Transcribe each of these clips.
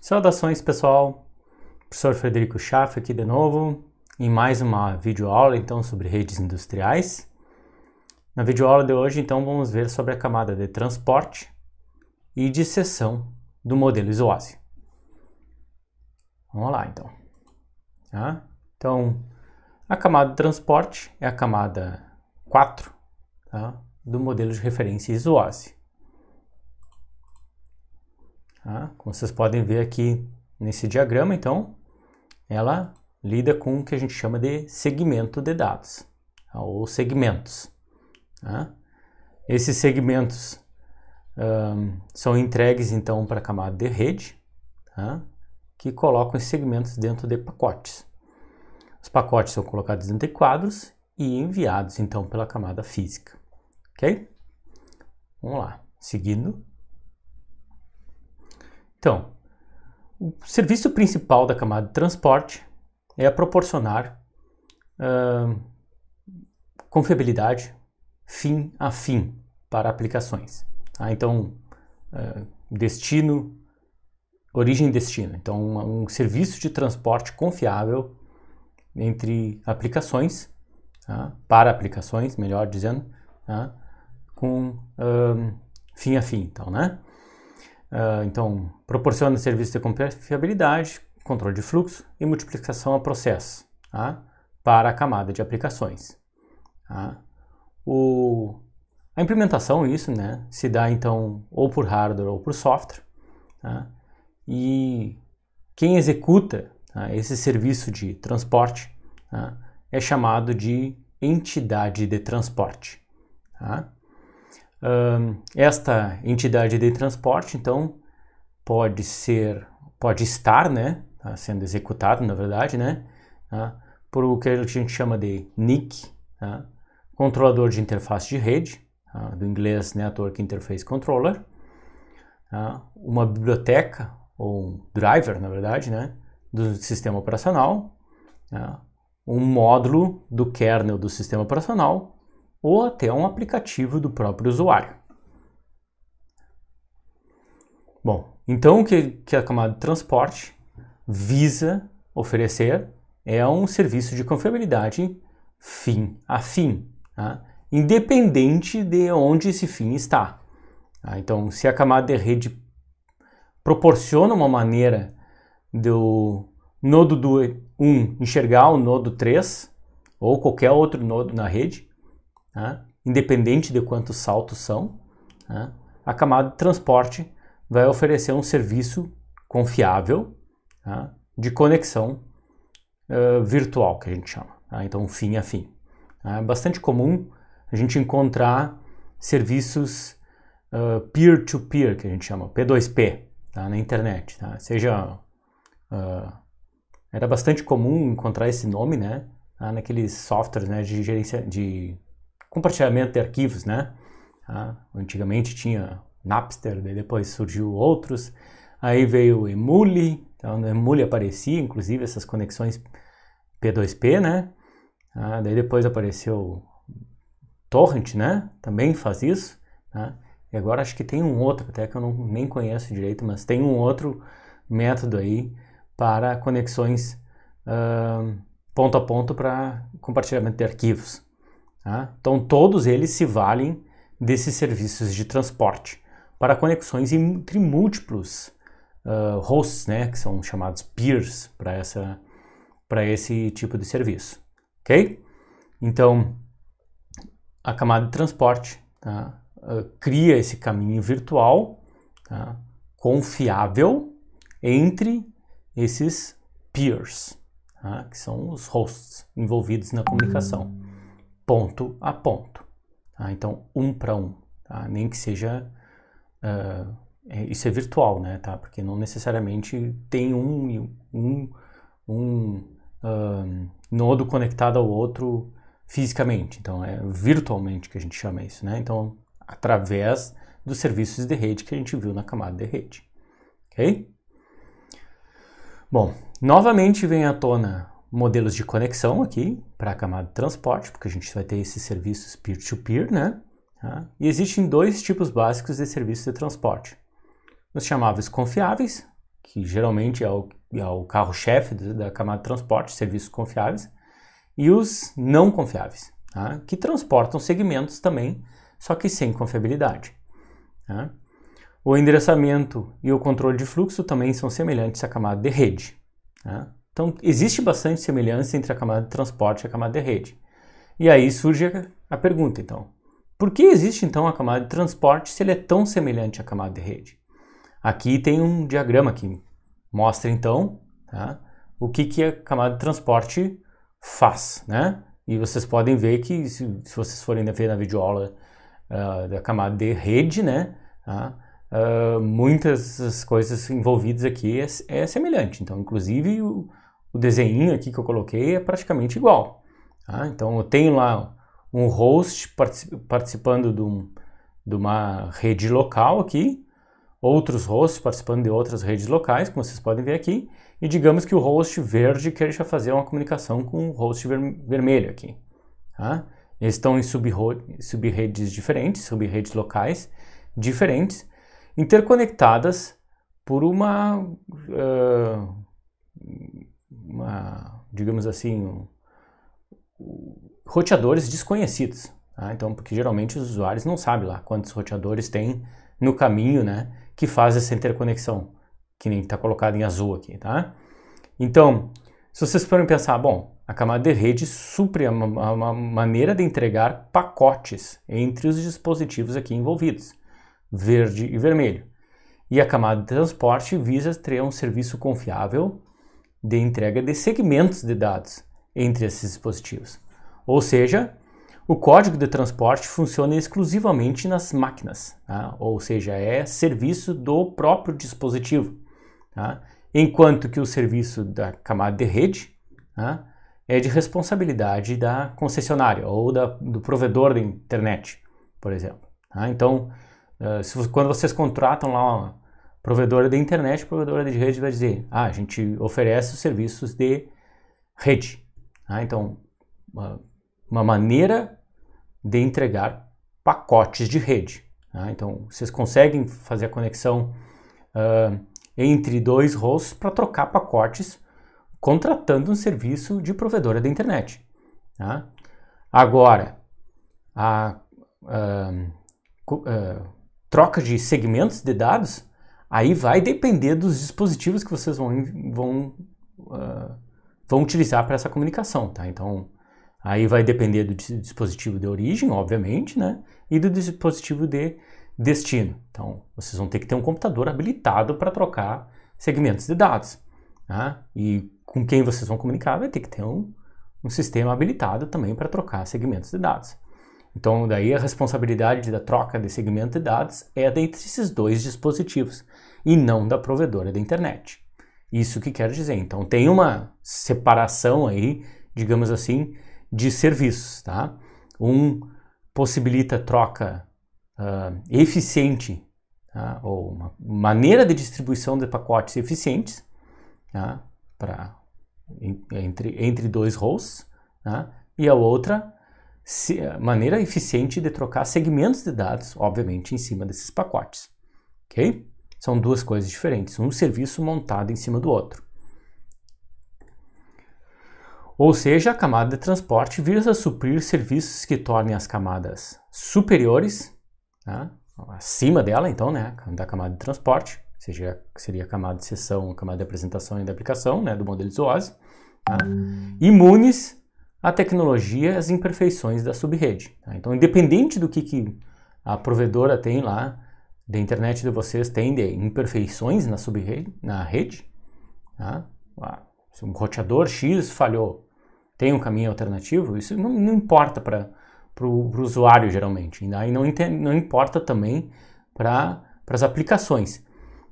Saudações, pessoal. Professor Frederico Schaff aqui de novo em mais uma videoaula então sobre redes industriais. Na videoaula de hoje então vamos ver sobre a camada de transporte e de seção do modelo ISOASI. Vamos lá então. Então a camada de transporte é a camada 4 do modelo de referência ISOASI. Como vocês podem ver aqui nesse diagrama, então, ela lida com o que a gente chama de segmento de dados, ou segmentos. Esses segmentos são entregues, então, para a camada de rede, que colocam esses segmentos dentro de pacotes. Os pacotes são colocados dentro de quadros e enviados, então, pela camada física. Ok? Vamos lá, seguindo. Então, o serviço principal da camada de transporte é proporcionar confiabilidade fim a fim para aplicações. Então, destino, origem e destino. Então, um serviço de transporte confiável entre aplicações, para aplicações, melhor dizendo, com fim a fim. Então, Então, proporciona serviço de confiabilidade, controle de fluxo e multiplicação a processos para a camada de aplicações. A implementação, isso, se dá então ou por hardware ou por software. E quem executa esse serviço de transporte é chamado de entidade de transporte. Esta entidade de transporte, então, pode estar, sendo executado, na verdade, por o que a gente chama de NIC, controlador de interface de rede, do inglês Network Interface Controller, uma biblioteca, ou um driver, na verdade, do sistema operacional, um módulo do kernel do sistema operacional, ou até um aplicativo do próprio usuário. Bom, então o que a camada de transporte visa oferecer é um serviço de confiabilidade fim a fim, independente de onde esse fim está. Então, se a camada de rede proporciona uma maneira do nodo 1 enxergar o nodo 3 ou qualquer outro nodo na rede, independente de quantos saltos são, a camada de transporte vai oferecer um serviço confiável de conexão virtual, que a gente chama. Então, fim a fim. É bastante comum a gente encontrar serviços peer-to-peer, que a gente chama, P2P, na internet. Era bastante comum encontrar esse nome, naqueles softwares de gerência de compartilhamento de arquivos, Antigamente tinha Napster, depois surgiu outros, aí veio o Emule, então no Emule aparecia inclusive essas conexões P2P, daí depois apareceu Torrent, também faz isso, e agora acho que tem um outro, até que eu nem conheço direito, mas tem um outro método aí para conexões ponto a ponto para compartilhamento de arquivos. Então todos eles se valem desses serviços de transporte para conexões entre múltiplos hosts, que são chamados peers para esse tipo de serviço, ok? Então a camada de transporte cria esse caminho virtual confiável entre esses peers, que são os hosts envolvidos na comunicação, ponto a ponto. Então, um para um, nem que seja, isso é virtual, porque não necessariamente tem um nodo conectado ao outro fisicamente, então é virtualmente que a gente chama isso, Então, através dos serviços de rede que a gente viu na camada de rede, ok? Bom, novamente vem à tona modelos de conexão aqui para a camada de transporte, porque a gente vai ter esses serviços peer-to-peer, E existem dois tipos básicos de serviços de transporte. Os chamáveis confiáveis, que geralmente é o carro-chefe da camada de transporte, serviços confiáveis, e os não confiáveis, tá? Que transportam segmentos também, só que sem confiabilidade. Tá? O endereçamento e o controle de fluxo também são semelhantes à camada de rede. Tá? Então, existe bastante semelhança entre a camada de transporte e a camada de rede. E aí surge a pergunta, então. Por que existe, então, a camada de transporte se ele é tão semelhante à camada de rede? Aqui tem um diagrama que mostra, então, tá, o que a camada de transporte faz, né? E vocês podem ver que, se vocês forem ver na videoaula da camada de rede, né, tá, muitas das coisas envolvidas aqui é semelhante. Então, inclusive, o desenho aqui que eu coloquei é praticamente igual. Tá? Então, eu tenho lá um host participando de uma rede local aqui, outros hosts participando de outras redes locais, como vocês podem ver aqui, e digamos que o host verde queira fazer uma comunicação com o host vermelho aqui. Tá? Eles estão em sub-redes diferentes, sub-redes locais diferentes, interconectadas por digamos assim, roteadores desconhecidos. Tá? Então, porque geralmente os usuários não sabem lá quantos roteadores tem no caminho, né, que faz essa interconexão, que nem está colocado em azul aqui, tá? Então, se vocês forem pensar, bom, a camada de rede supre uma maneira de entregar pacotes entre os dispositivos aqui envolvidos, verde e vermelho. E a camada de transporte visa ter um serviço confiável de entrega de segmentos de dados entre esses dispositivos. Ou seja, o código de transporte funciona exclusivamente nas máquinas, tá? Ou seja, é serviço do próprio dispositivo, tá? Enquanto que o serviço da camada de rede, tá, é de responsabilidade da concessionária ou do provedor da internet, por exemplo. Tá? Então, quando vocês contratam lá uma provedora da internet, a provedora de rede vai dizer, a gente oferece os serviços de rede. Tá? Então, uma maneira de entregar pacotes de rede. Tá? Então, vocês conseguem fazer a conexão entre dois hosts para trocar pacotes, contratando um serviço de provedora da internet. Tá? Agora, a troca de segmentos de dados, aí vai depender dos dispositivos que vocês vão utilizar para essa comunicação. Tá? Então, aí vai depender do dispositivo de origem, obviamente, né? E do dispositivo de destino. Então, vocês vão ter que ter um computador habilitado para trocar segmentos de dados. Tá? E com quem vocês vão comunicar vai ter que ter um sistema habilitado também para trocar segmentos de dados. Então, daí a responsabilidade da troca de segmento de dados é dentre esses dois dispositivos e não da provedora da internet. Isso que quer dizer. Então, tem uma separação aí, digamos assim, de serviços, tá? Um possibilita troca eficiente, tá? Ou uma maneira de distribuição de pacotes eficientes, tá? Entre dois hosts, tá? E a outra maneira eficiente de trocar segmentos de dados, obviamente, em cima desses pacotes, ok? São duas coisas diferentes, um serviço montado em cima do outro. Ou seja, a camada de transporte visa suprir serviços que tornem as camadas superiores, tá? Acima dela, então, né, da camada de transporte, seria a camada de seção, a camada de apresentação e de aplicação, né, do modelo de OSI, tá? Imunes à tecnologia e às imperfeições da subrede. Tá? Então, independente do que a provedora tem lá, da internet de vocês tem de imperfeições na rede, tá? Se um roteador X falhou, tem um caminho alternativo, isso não importa para o usuário, geralmente. E aí não importa também para as aplicações.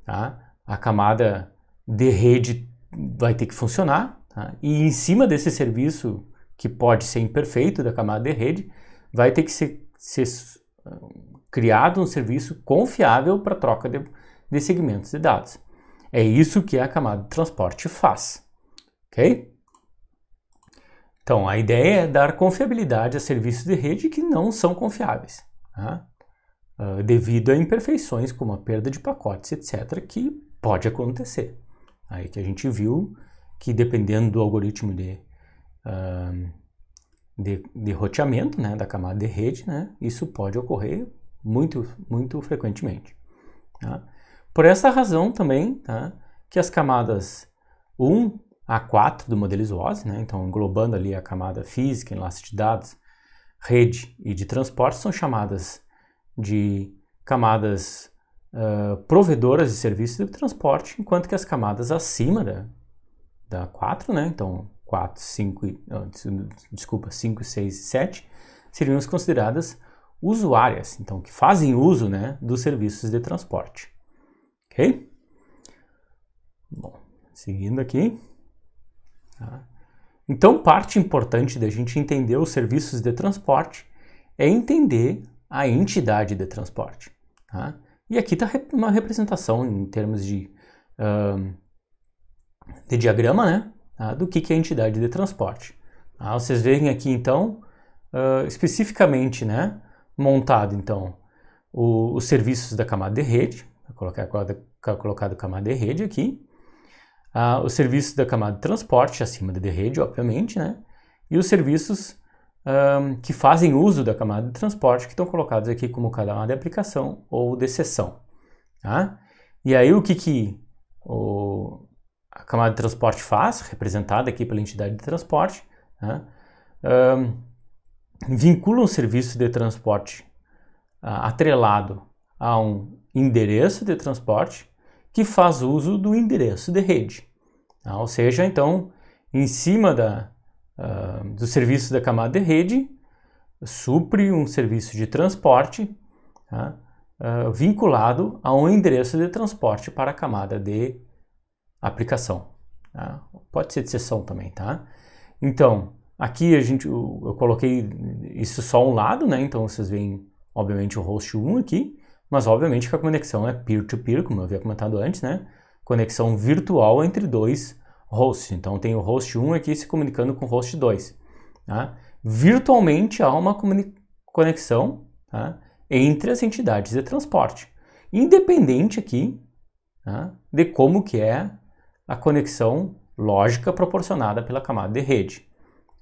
Tá? A camada de rede vai ter que funcionar, tá? E em cima desse serviço, que pode ser imperfeito da camada de rede, vai ter que ser criado um serviço confiável para troca de segmentos de dados. É isso que a camada de transporte faz. Ok? Então, a ideia é dar confiabilidade a serviços de rede que não são confiáveis, tá? Devido a imperfeições como a perda de pacotes, etc., que pode acontecer. Aí que a gente viu que dependendo do algoritmo de roteamento, né, da camada de rede, né, isso pode ocorrer muito frequentemente. Tá? Por essa razão também, tá, que as camadas 1 a 4 do modelo SWOS, né, então englobando ali a camada física, enlace de dados, rede e de transporte, são chamadas de camadas provedoras de serviços de transporte, enquanto que as camadas acima da 4, né, então 4, 5, 5, 6 e 7, seriam consideradas usuárias, então que fazem uso, né, dos serviços de transporte. Ok? Bom, seguindo aqui. Tá? Então, parte importante da gente entender os serviços de transporte é entender a entidade de transporte. Tá? E aqui está uma representação em termos de diagrama, né, tá? Do que é a entidade de transporte. Tá? Vocês veem aqui, então, especificamente, né, montado, então, os serviços da camada de rede. Vou colocado camada de rede aqui. Os serviços da camada de transporte, acima da de rede, obviamente, né? E os serviços que fazem uso da camada de transporte, que estão colocados aqui como camada de aplicação ou de seção. Tá? E aí o que a camada de transporte faz, representada aqui pela entidade de transporte, tá? Vincula um serviço de transporte atrelado a um endereço de transporte que faz uso do endereço de rede. Tá? Ou seja, então, em cima do serviço da camada de rede, supre um serviço de transporte, tá? Vinculado a um endereço de transporte para a camada de aplicação. Tá? Pode ser de seção também, tá? Então, aqui eu coloquei isso só um lado, né? Então vocês veem, obviamente, o host 1 aqui, mas obviamente que a conexão é peer-to-peer, como eu havia comentado antes, né? Conexão virtual entre dois hosts. Então tem o host 1 aqui se comunicando com o host 2. Tá? Virtualmente há uma conexão, tá, entre as entidades de transporte, independente aqui, tá, de como que é a conexão lógica proporcionada pela camada de rede.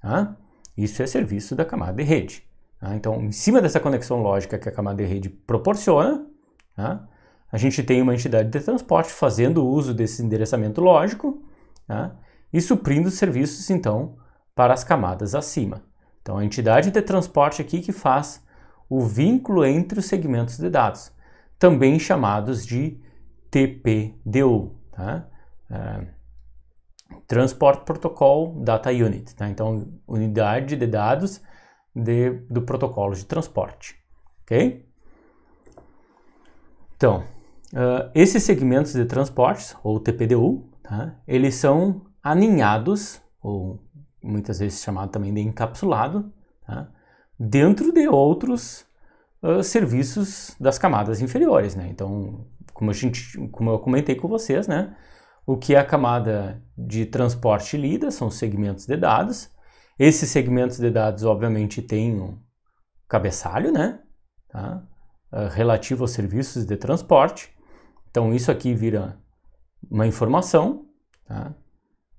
Tá? Isso é serviço da camada de rede. Tá? Então, em cima dessa conexão lógica que a camada de rede proporciona, tá, a gente tem uma entidade de transporte fazendo uso desse endereçamento lógico, tá, e suprindo serviços, então, para as camadas acima. Então, a entidade de transporte aqui que faz o vínculo entre os segmentos de dados, também chamados de TPDU, tá? Transport Protocol Data Unit, tá? Então, unidade de dados do protocolo de transporte, ok? Então, esses segmentos de transportes, ou TPDU, tá? Eles são aninhados, ou muitas vezes chamado também de encapsulado, tá? Dentro de outros serviços das camadas inferiores, né? Então, como eu comentei com vocês, né? O que a camada de transporte lida são os segmentos de dados. Esses segmentos de dados, obviamente, têm um cabeçalho, né? Tá? Relativo aos serviços de transporte. Então, isso aqui vira uma informação, tá?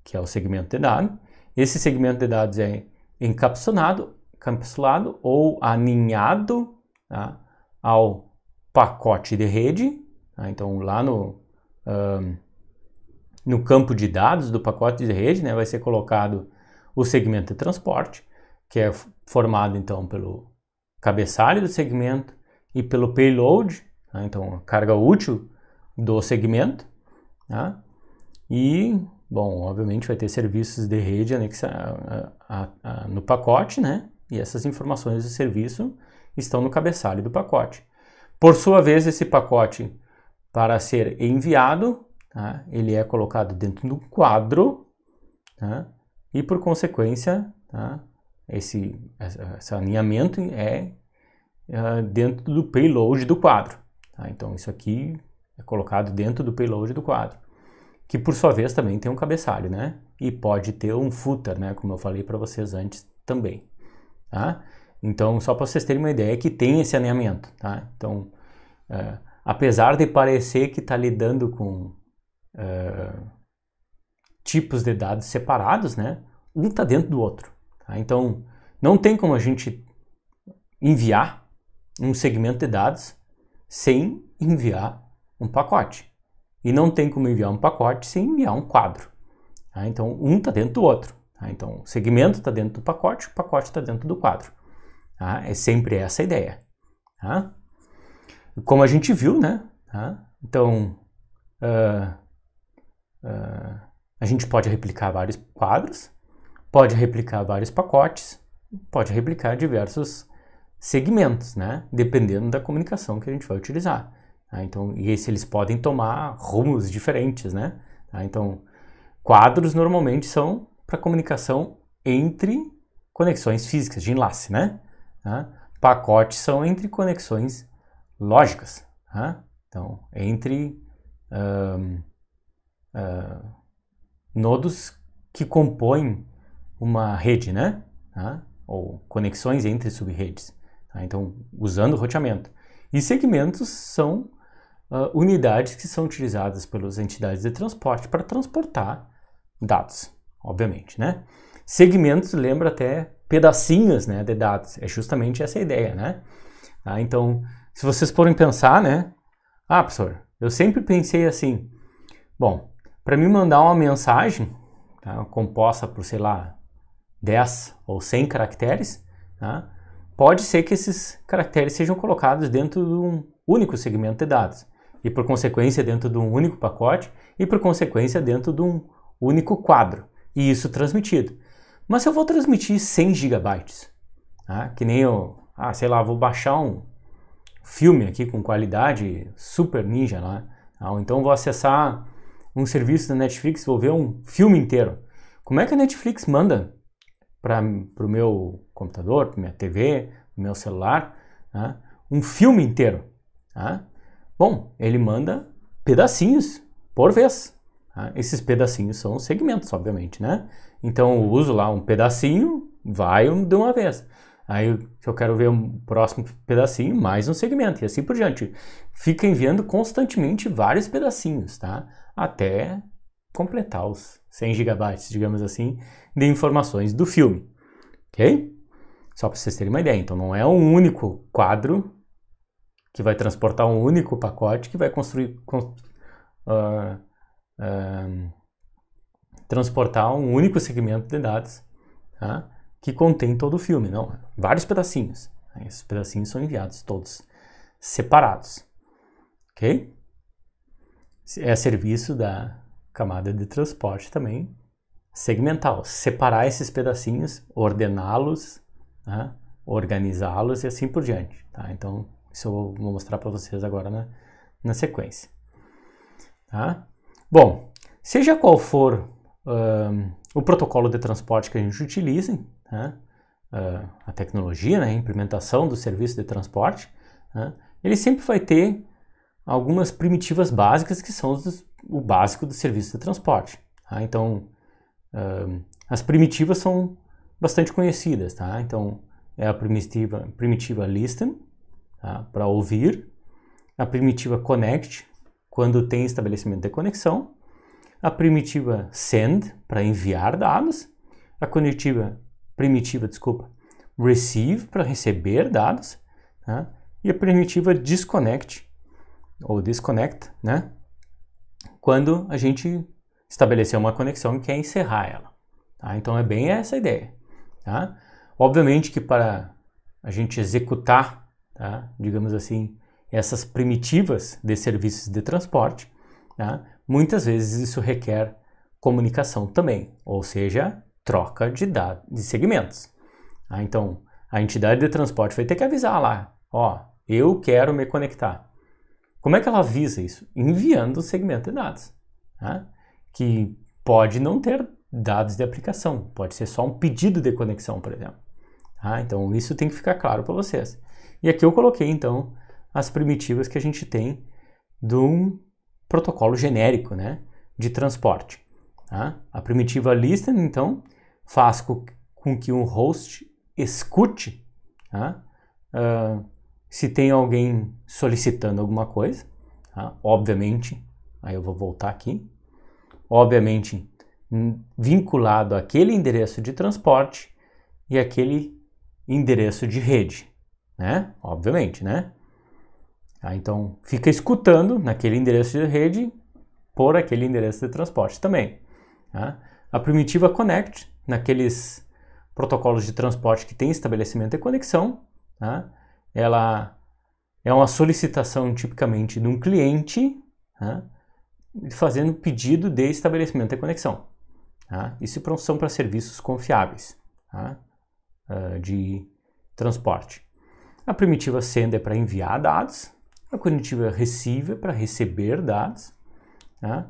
Que é o segmento de dados. Esse segmento de dados é encapsulado ou aninhado, tá, ao pacote de rede. Tá? Então, lá no campo de dados do pacote de rede, né, vai ser colocado o segmento de transporte, que é formado então pelo cabeçalho do segmento e pelo payload, tá? Então a carga útil do segmento, tá? E, bom, obviamente vai ter serviços de rede no pacote, né? E essas informações do serviço estão no cabeçalho do pacote. Por sua vez, esse pacote, para ser enviado, tá, ele é colocado dentro do quadro, tá? E por consequência, tá, esse alinhamento é dentro do payload do quadro. Tá? Então isso aqui é colocado dentro do payload do quadro, que por sua vez também tem um cabeçalho, né? E pode ter um footer, né? Como eu falei para vocês antes também. Tá? Então, só para vocês terem uma ideia que tem esse alinhamento. Tá? Então, apesar de parecer que está lidando com tipos de dados separados, né? Um está dentro do outro. Tá? Então, não tem como a gente enviar um segmento de dados sem enviar um pacote. E não tem como enviar um pacote sem enviar um quadro. Tá? Então, um está dentro do outro. Tá? Então, o segmento está dentro do pacote, o pacote está dentro do quadro. Tá? É sempre essa a ideia. Tá? Como a gente viu, né? Tá? Então, a gente pode replicar vários quadros, pode replicar vários pacotes, pode replicar diversos segmentos, né? Dependendo da comunicação que a gente vai utilizar. Tá? Então, e eles podem tomar rumos diferentes, né? Tá? Então, quadros normalmente são para comunicação entre conexões físicas, de enlace, né? Tá? Pacotes são entre conexões lógicas, tá? Então, entre nodos que compõem uma rede, né? Tá? Ou conexões entre subredes. Tá? Então, usando o roteamento. E segmentos são unidades que são utilizadas pelas entidades de transporte para transportar dados, obviamente, né? Segmentos lembra até pedacinhos, né, de dados. É justamente essa a ideia, né? Tá? Então, se vocês forem pensar, né? Ah, professor, eu sempre pensei assim, bom, para me mandar uma mensagem, tá, composta por, sei lá, 10 ou 100 caracteres, tá, pode ser que esses caracteres sejam colocados dentro de um único segmento de dados, e por consequência dentro de um único pacote, e por consequência dentro de um único quadro, e isso transmitido. Mas se eu vou transmitir 100 gigabytes, tá, que nem eu, sei lá, vou baixar um filme aqui com qualidade super ninja lá, tá, ou então vou acessar um serviço da Netflix, vou ver um filme inteiro. Como é que a Netflix manda para o meu computador, para minha TV, para o meu celular, tá, um filme inteiro? Tá? Bom, ele manda pedacinhos por vez. Tá? Esses pedacinhos são segmentos, obviamente, né? Então eu uso lá um pedacinho, vai de uma vez. Aí, se eu quero ver um próximo pedacinho, mais um segmento, e assim por diante. Fica enviando constantemente vários pedacinhos, tá? Até completar os 100 gigabytes, digamos assim, de informações do filme. Ok? Só para vocês terem uma ideia. Então, não é um único quadro que vai transportar um único pacote que vai transportar um único segmento de dados, tá, que contém todo o filme. Não, vários pedacinhos. Esses pedacinhos são enviados todos separados. Ok? É serviço da camada de transporte também segmental. Separar esses pedacinhos, ordená-los, tá, organizá-los e assim por diante. Tá? Então, isso eu vou mostrar para vocês agora na sequência. Tá? Bom, seja qual for o protocolo de transporte que a gente utilize, tá? A tecnologia, né, a implementação do serviço de transporte, tá? Ele sempre vai ter algumas primitivas básicas que são o básico do serviço de transporte. Tá? Então, as primitivas são bastante conhecidas. Tá? Então, é a primitiva listen, tá, para ouvir, a primitiva connect, quando tem estabelecimento de conexão, a primitiva send, para enviar dados, a primitiva receive, para receber dados, tá? E a primitiva disconnect, ou disconnect, né? Quando a gente estabeleceu uma conexão e quer encerrar ela. Tá? Então é bem essa a ideia. Tá? Obviamente que para a gente executar, tá, digamos assim, essas primitivas de serviços de transporte, tá, muitas vezes isso requer comunicação também, ou seja, troca de dados, de segmentos. Tá? Então, a entidade de transporte vai ter que avisar lá, ó, eu quero me conectar. Como é que ela avisa isso? Enviando o segmento de dados, tá? Que pode não ter dados de aplicação, pode ser só um pedido de conexão, por exemplo. Tá? Então, isso tem que ficar claro para vocês. E aqui eu coloquei, então, as primitivas que a gente tem de um protocolo genérico, né, de transporte. Tá? A primitiva listen, então, faz com que um host escute, tá, se tem alguém solicitando alguma coisa. Tá? Obviamente, aí eu vou voltar aqui. Obviamente, vinculado àquele endereço de transporte e aquele endereço de rede, né? Obviamente, né? Então, fica escutando naquele endereço de rede por aquele endereço de transporte também. Tá? A primitiva connect, naqueles protocolos de transporte que tem estabelecimento e conexão, tá? Ela é uma solicitação tipicamente de um cliente, tá? Fazendo pedido de estabelecimento e conexão. Tá? Isso são para serviços confiáveis, tá? De transporte. A primitiva send é para enviar dados, a primitiva receive é para receber dados, tá?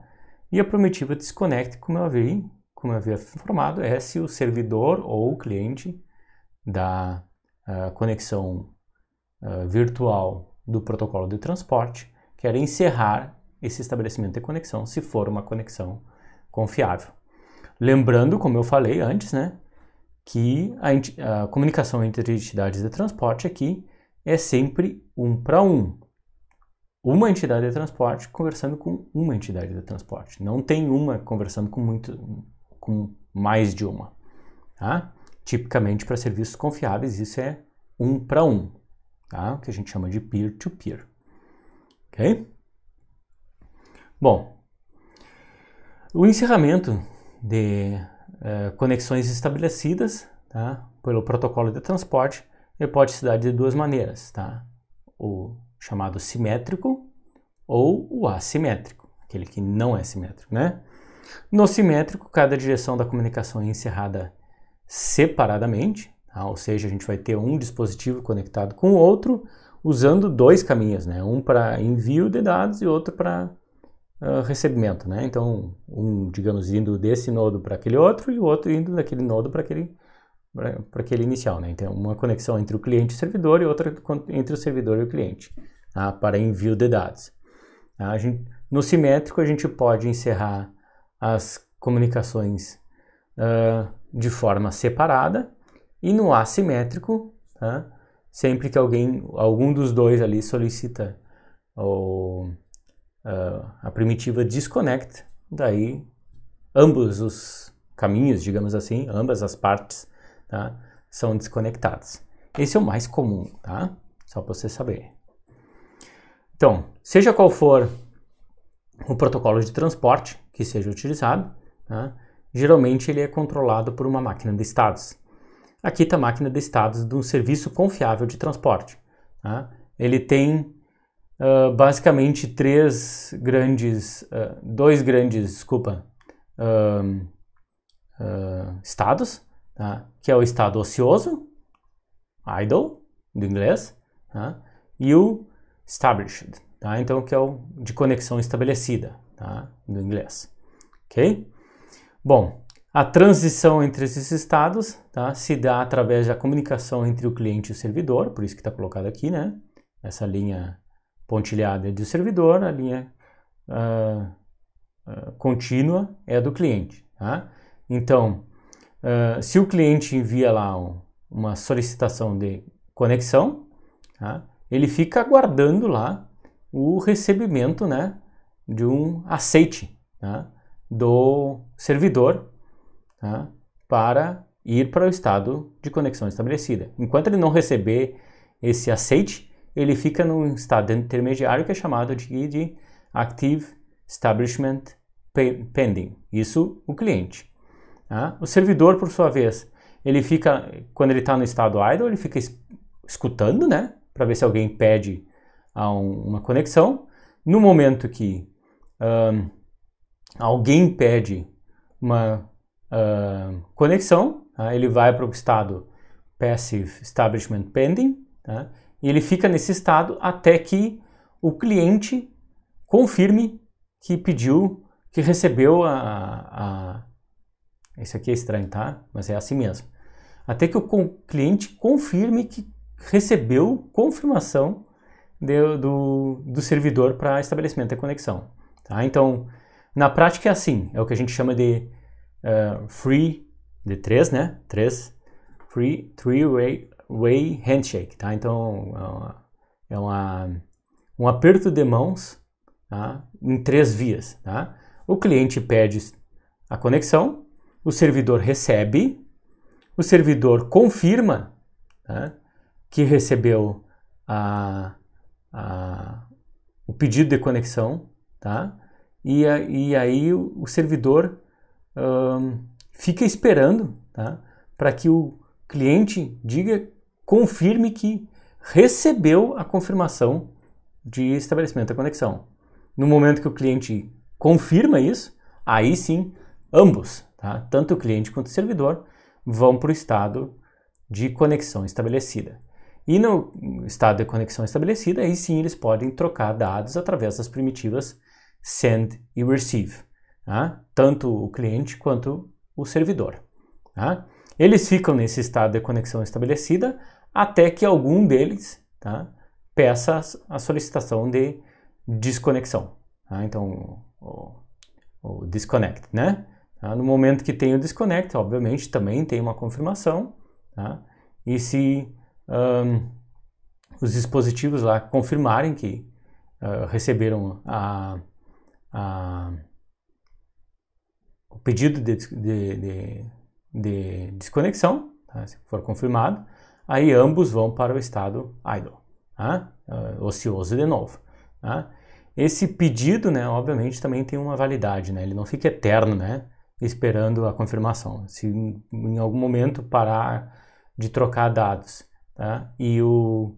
E a primitiva disconnect, como eu havia informado, é se o servidor ou o cliente da conexão virtual do protocolo de transporte quer encerrar esse estabelecimento de conexão, se for uma conexão confiável. Lembrando, como eu falei antes, né, que a comunicação entre entidades de transporte aqui é sempre um para um. Uma entidade de transporte conversando com uma entidade de transporte. Não tem uma conversando com mais de uma. Tá? Tipicamente, para serviços confiáveis, isso é um para um. Tá? O que a gente chama de peer-to-peer. Ok? Bom, o encerramento de conexões estabelecidas, tá, pelo protocolo de transporte pode se dar de duas maneiras. Tá? O chamado simétrico ou o assimétrico, aquele que não é simétrico, né? No simétrico, cada direção da comunicação é encerrada separadamente, tá? Ou seja, a gente vai ter um dispositivo conectado com o outro, usando dois caminhos, né? Um para envio de dados e outro para recebimento, né? Então, um, digamos, indo desse nodo para aquele outro e o outro indo daquele nodo para aquele inicial, né? Então, uma conexão entre o cliente e o servidor e outra entre o servidor e o cliente, tá? Para envio de dados. Tá? No simétrico, a gente pode encerrar as comunicações de forma separada, e no assimétrico, tá? Sempre que algum dos dois ali solicita a primitiva disconnect, daí ambos os caminhos, digamos assim, ambas as partes, tá, são desconectadas. Esse é o mais comum, tá? Só para você saber. Então, seja qual for o protocolo de transporte que seja utilizado, tá, geralmente ele é controlado por uma máquina de estados. Aqui está a máquina de estados de um serviço confiável de transporte. Tá? Ele tem basicamente dois grandes estados, tá? Que é o estado ocioso, idle, do inglês, tá? E o established, tá? Então, que é o de conexão estabelecida, tá? Do inglês, ok? Bom, a transição entre esses estados, tá, se dá através da comunicação entre o cliente e o servidor, por isso que está colocado aqui, né? Essa linha pontilhada é do servidor, a linha contínua é a do cliente. Tá? Então, se o cliente envia lá uma solicitação de conexão, tá? Ele fica aguardando lá o recebimento, né, de um aceite, tá, do servidor, tá, para ir para o estado de conexão estabelecida. Enquanto ele não receber esse aceite, ele fica num estado intermediário que é chamado de Active Establishment Pending. Isso, o cliente. Tá? O servidor, por sua vez, ele fica, quando ele está no estado idle, ele fica escutando, né, para ver se alguém pede uma conexão. No momento que alguém pede uma conexão, tá? Ele vai para o estado Passive Establishment Pending, tá? E ele fica nesse estado até que o cliente confirme que recebeu Esse aqui é estranho, tá? Mas é assim mesmo. Até que o cliente confirme que recebeu confirmação do servidor para estabelecimento da conexão. Tá? Então, na prática é assim, é o que a gente chama de three-way handshake, tá? Então, é um aperto de mãos, tá, em 3 vias, tá? O cliente pede a conexão, o servidor recebe, o servidor confirma, tá, que recebeu o pedido de conexão, tá? E aí o servidor fica esperando, tá, para que o cliente confirme que recebeu a confirmação de estabelecimento da conexão. No momento que o cliente confirma isso, aí sim, ambos, tá, tanto o cliente quanto o servidor, vão para o estado de conexão estabelecida. E no estado de conexão estabelecida, aí sim eles podem trocar dados através das primitivas send e receive, tá? Tanto o cliente quanto o servidor. Tá? Eles ficam nesse estado de conexão estabelecida até que algum deles, tá, peça a solicitação de desconexão. Tá? Então, o disconnect, né? Tá? No momento que tem o disconnect, obviamente, também tem uma confirmação. Tá? E se os dispositivos lá confirmarem que receberam o pedido de desconexão, tá? Se for confirmado, aí ambos vão para o estado idle, tá? Ocioso de novo. Tá? Esse pedido, né, obviamente, também tem uma validade, né? Ele não fica eterno, né, esperando a confirmação. Se em algum momento parar de trocar dados, tá, e o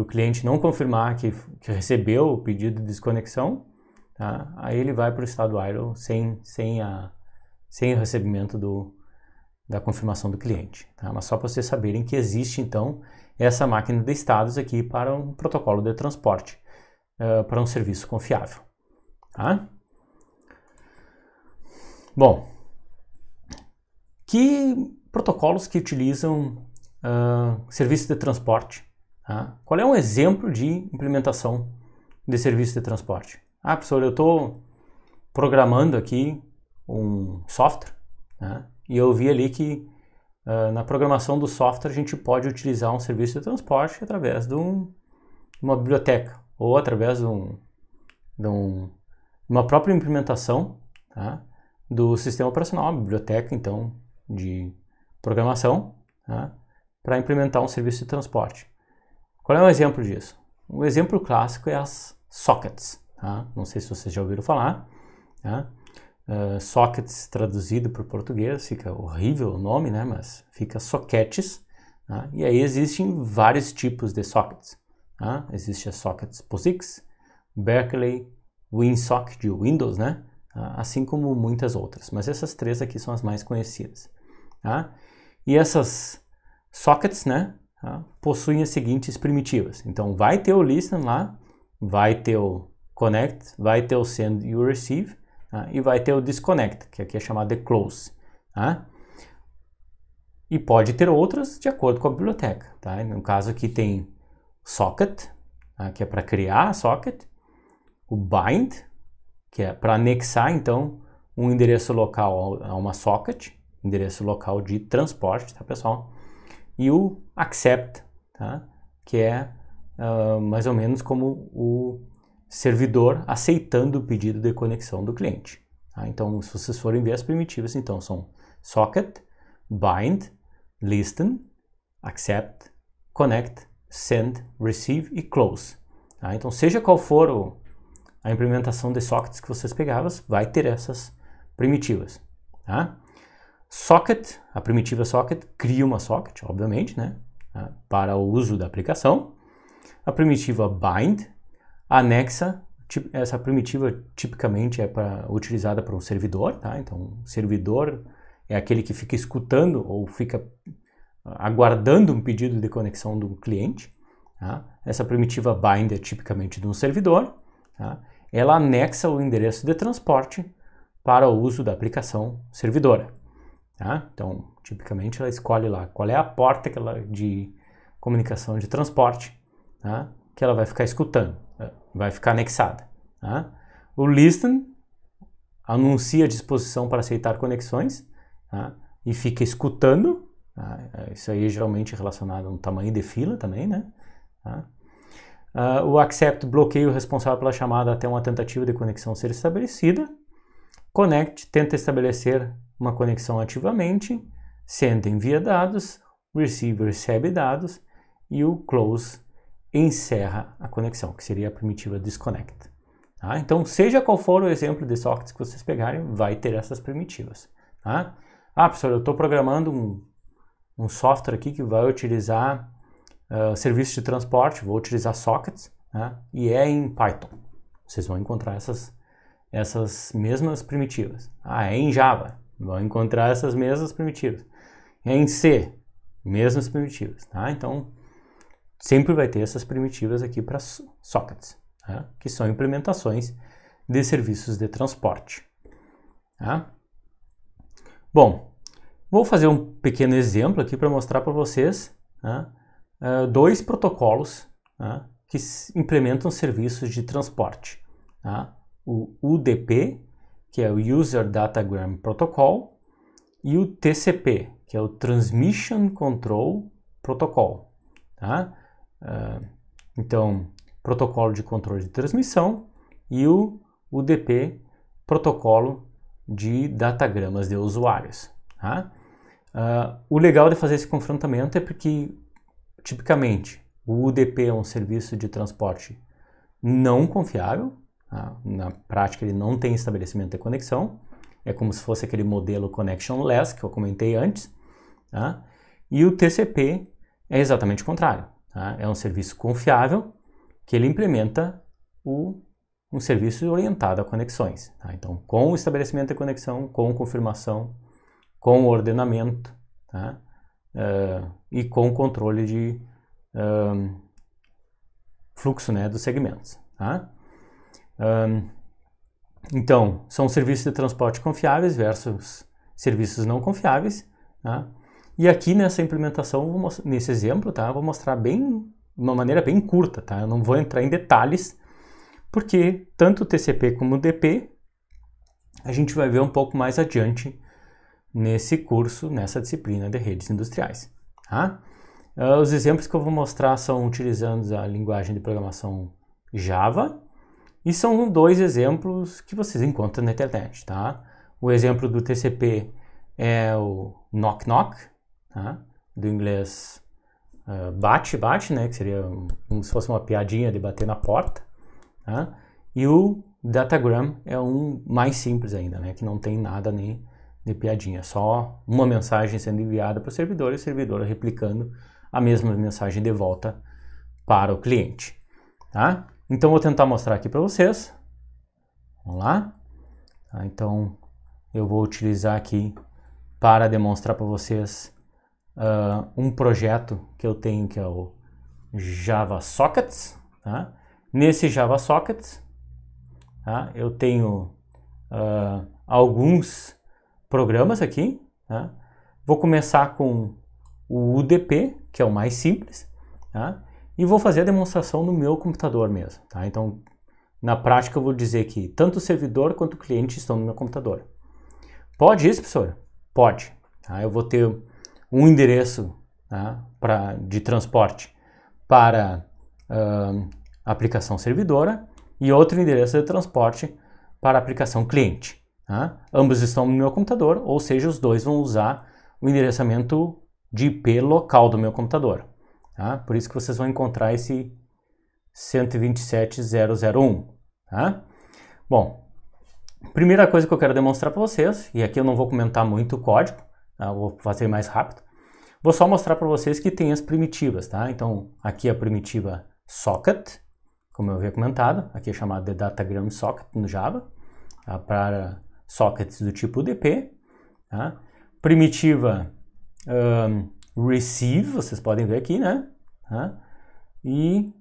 cliente não confirmar que recebeu o pedido de desconexão, tá, aí ele vai para o estado idle sem o recebimento da confirmação do cliente. Tá? Mas só para vocês saberem que existe, então, essa máquina de estados aqui para um protocolo de transporte, para um serviço confiável. Tá? Bom, que protocolos que utilizam serviço de transporte? Tá? Qual é um exemplo de implementação de serviço de transporte? Ah, professor, eu estou programando aqui um software, né? E eu vi ali que na programação do software a gente pode utilizar um serviço de transporte através de uma biblioteca ou através de uma própria implementação, tá, do sistema operacional, uma biblioteca então de programação, tá, para implementar um serviço de transporte. Qual é um exemplo disso? Um exemplo clássico é as sockets. Tá? Não sei se vocês já ouviram falar. Tá? Sockets traduzido para o português, fica horrível o nome, né? Mas fica sockets. Tá? E aí existem vários tipos de sockets. Tá? Existe a sockets POSIX, Berkeley, WinSock de Windows, né? Tá? Assim como muitas outras. Mas essas três aqui são as mais conhecidas. Tá? E essas sockets, né, tá, possuem as seguintes primitivas. Então vai ter o listen lá, vai ter o connect, vai ter o send e o receive, tá? E vai ter o disconnect, que aqui é chamado de close. Tá? E pode ter outras de acordo com a biblioteca. Tá? No caso aqui tem socket, tá? Que é para criar a socket, o bind, que é para anexar então um endereço local a uma socket, endereço local de transporte, tá, pessoal? E o accept, tá? Que é mais ou menos como o servidor aceitando o pedido de conexão do cliente. Tá? Então, se vocês forem ver as primitivas, então são socket, bind, listen, accept, connect, send, receive e close. Tá? Então, seja qual for a implementação de sockets que vocês pegavam, vai ter essas primitivas. Tá? Socket, a primitiva socket, cria uma socket, obviamente, né, para o uso da aplicação. A primitiva bind anexa, essa primitiva tipicamente é utilizada para um servidor, tá? Então, o servidor é aquele que fica escutando ou fica aguardando um pedido de conexão do cliente. Tá? Essa primitiva bind é tipicamente de um servidor. Tá? Ela anexa o endereço de transporte para o uso da aplicação servidora. Tá? Então, tipicamente ela escolhe lá qual é a porta de comunicação de transporte, tá, que ela vai ficar escutando, vai ficar anexada. Tá? O listen anuncia a disposição para aceitar conexões, tá, e fica escutando. Tá? Isso aí é geralmente relacionado a um tamanho de fila também, né? Tá? O accept bloqueia o responsável pela chamada até uma tentativa de conexão ser estabelecida. connect tenta estabelecer uma conexão ativamente, send envia dados, receive recebe dados e o close encerra a conexão, que seria a primitiva disconnect. Tá? Então, seja qual for o exemplo de sockets que vocês pegarem, vai ter essas primitivas. Tá? Ah, professor, eu estou programando um software aqui que vai utilizar serviço de transporte, vou utilizar sockets, né? E é em Python. Vocês vão encontrar essas mesmas primitivas. Ah, é em Java, vão encontrar essas mesmas primitivas. É em C, mesmas primitivas. Tá? Então, sempre vai ter essas primitivas aqui para sockets, tá? Que são implementações de serviços de transporte. Tá? Bom, vou fazer um pequeno exemplo aqui para mostrar para vocês, tá? Dois protocolos, tá? Que implementam serviços de transporte. Tá? O UDP, que é o User Datagram Protocol, e o TCP, que é o Transmission Control Protocol. Tá? Então, protocolo de controle de transmissão, e o UDP, protocolo de datagramas de usuários. Tá? O legal de fazer esse confrontamento é porque, tipicamente, o UDP é um serviço de transporte não confiável. Tá? Na prática, ele não tem estabelecimento de conexão. É como se fosse aquele modelo connectionless que eu comentei antes. Tá? E o TCP é exatamente o contrário. Tá? É um serviço confiável que ele implementa um serviço orientado a conexões. Tá? Então, com o estabelecimento de conexão, com confirmação, com ordenamento, tá? E com controle de fluxo, né, dos segmentos. Tá? Então, são serviços de transporte confiáveis versus serviços não confiáveis. Tá? E aqui nessa implementação, nesse exemplo, tá, eu vou mostrar de uma maneira bem curta. Tá? Eu não vou entrar em detalhes, porque tanto o TCP como o UDP a gente vai ver um pouco mais adiante nesse curso, nessa disciplina de redes industriais. Tá? Os exemplos que eu vou mostrar são utilizando a linguagem de programação Java, e são dois exemplos que vocês encontram na internet. Tá? O exemplo do TCP é o knock knock, tá? Do inglês bate, né? Que seria como se fosse uma piadinha de bater na porta. Tá? E o datagram é um mais simples ainda, né? Que não tem nada nem de piadinha, só uma mensagem sendo enviada para o servidor e o servidor replicando a mesma mensagem de volta para o cliente. Tá? Então, vou tentar mostrar aqui para vocês. Vamos lá. Tá? Então, eu vou utilizar aqui para demonstrar para vocês um projeto que eu tenho, que é o Java Sockets. Tá? Nesse Java Sockets, tá? Eu tenho alguns programas aqui. Tá? Vou começar com o UDP, que é o mais simples, tá? E vou fazer a demonstração no meu computador mesmo. Tá? Então, na prática, eu vou dizer que tanto o servidor quanto o cliente estão no meu computador. Pode isso, professor? Pode. Tá? Eu vou ter um endereço, tá, de transporte para a aplicação servidora e outro endereço de transporte para a aplicação cliente. Tá? Ambos estão no meu computador, ou seja, os dois vão usar o endereçamento de IP local do meu computador. Tá? Por isso que vocês vão encontrar esse 127.0.0.1. Tá? Bom, primeira coisa que eu quero demonstrar para vocês, e aqui eu não vou comentar muito o código, tá? Eu vou fazer mais rápido. Vou só mostrar para vocês que tem as primitivas. Tá? Então, aqui a primitiva socket, como eu havia comentado, aqui é chamado de datagram socket no Java, tá? Para sockets do tipo UDP. Tá? Primitiva receive, vocês podem ver aqui, né? Tá? E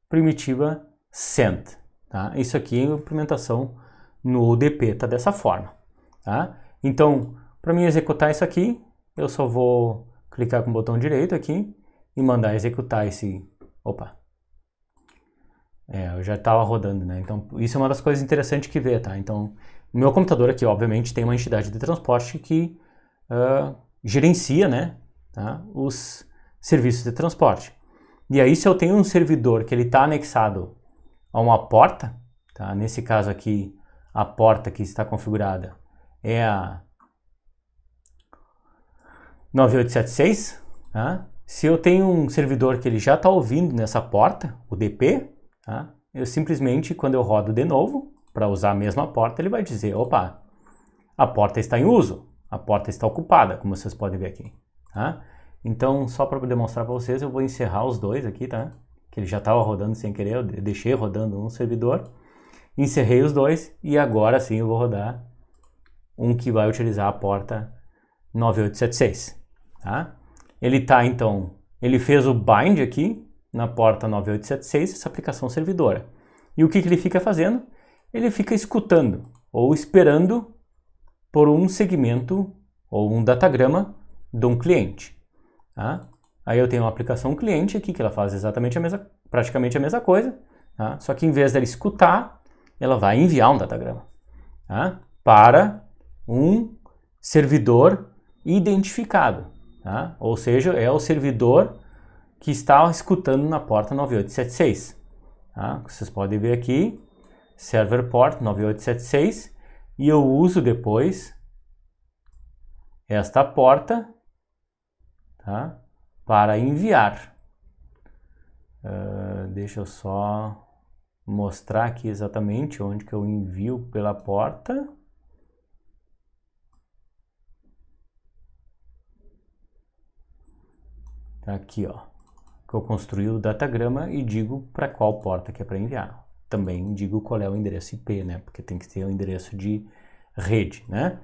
primitiva send. Tá? Isso aqui é a implementação no UDP, tá dessa forma. Tá? Então, para mim executar isso aqui, eu só vou clicar com o botão direito aqui e mandar executar esse... Opa! Eu já estava rodando, né? Então, isso é uma das coisas interessantes que vê, tá? Então, o meu computador aqui, obviamente, tem uma entidade de transporte que gerencia, né, tá, os serviços de transporte. E aí, se eu tenho um servidor que ele está anexado a uma porta, tá? Nesse caso aqui, a porta que está configurada é a 9876, tá? Se eu tenho um servidor que ele já está ouvindo nessa porta, o DP, tá? Eu simplesmente, quando eu rodo de novo, para usar a mesma porta, ele vai dizer, opa, a porta está em uso, a porta está ocupada, como vocês podem ver aqui, tá? Então, só para demonstrar para vocês, eu vou encerrar os dois aqui, tá? Que ele já estava rodando sem querer, eu deixei rodando um servidor, encerrei os dois e agora sim eu vou rodar um que vai utilizar a porta 9876, tá? Ele tá, então, ele fez o bind aqui na porta 9876, essa aplicação servidora. E o que ele fica fazendo? Ele fica escutando ou esperando por um segmento ou um datagrama de um cliente, tá? Aí eu tenho uma aplicação cliente aqui que ela faz exatamente praticamente a mesma coisa, tá? Só que em vez dela escutar, ela vai enviar um datagrama, tá? Para um servidor identificado. Tá? Ou seja, é o servidor que está escutando na porta 9876. Tá? Vocês podem ver aqui, server port 9876, e eu uso depois esta porta, tá? Para enviar. Deixa eu só mostrar aqui exatamente onde que eu envio pela porta. Aqui, ó, que eu construí o datagrama e digo para qual porta que é para enviar. Também digo qual é o endereço IP, né? Porque tem que ter o endereço de rede, né?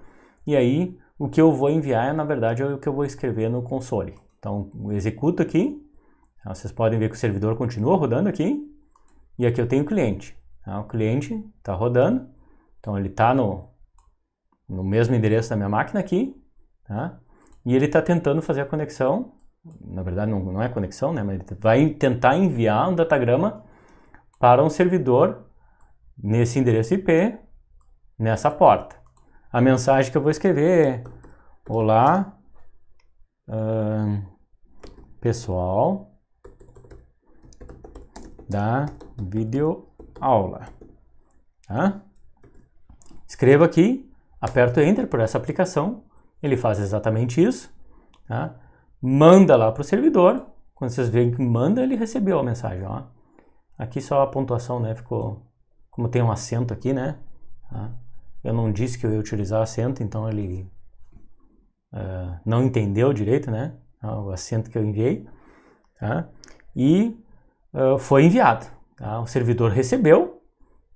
E aí, o que eu vou enviar, na verdade, é o que eu vou escrever no console. Então, eu executo aqui. Vocês podem ver que o servidor continua rodando aqui. E aqui eu tenho o cliente. Tá? O cliente está rodando. Então, ele está no mesmo endereço da minha máquina aqui. Tá? E ele está tentando fazer a conexão. Na verdade não é conexão, né? Mas ele vai tentar enviar um datagrama para um servidor nesse endereço IP, nessa porta. A mensagem que eu vou escrever é: olá, pessoal da videoaula. Tá? Escrevo aqui, aperto Enter por essa aplicação, ele faz exatamente isso, tá? Manda lá para o servidor. Quando vocês veem que manda, ele recebeu a mensagem, ó. Aqui só a pontuação, né? Ficou, como tem um acento aqui, né? Tá? Eu não disse que eu ia utilizar acento, então ele não entendeu direito, né? O acento que eu enviei, tá? E foi enviado, tá? O servidor recebeu,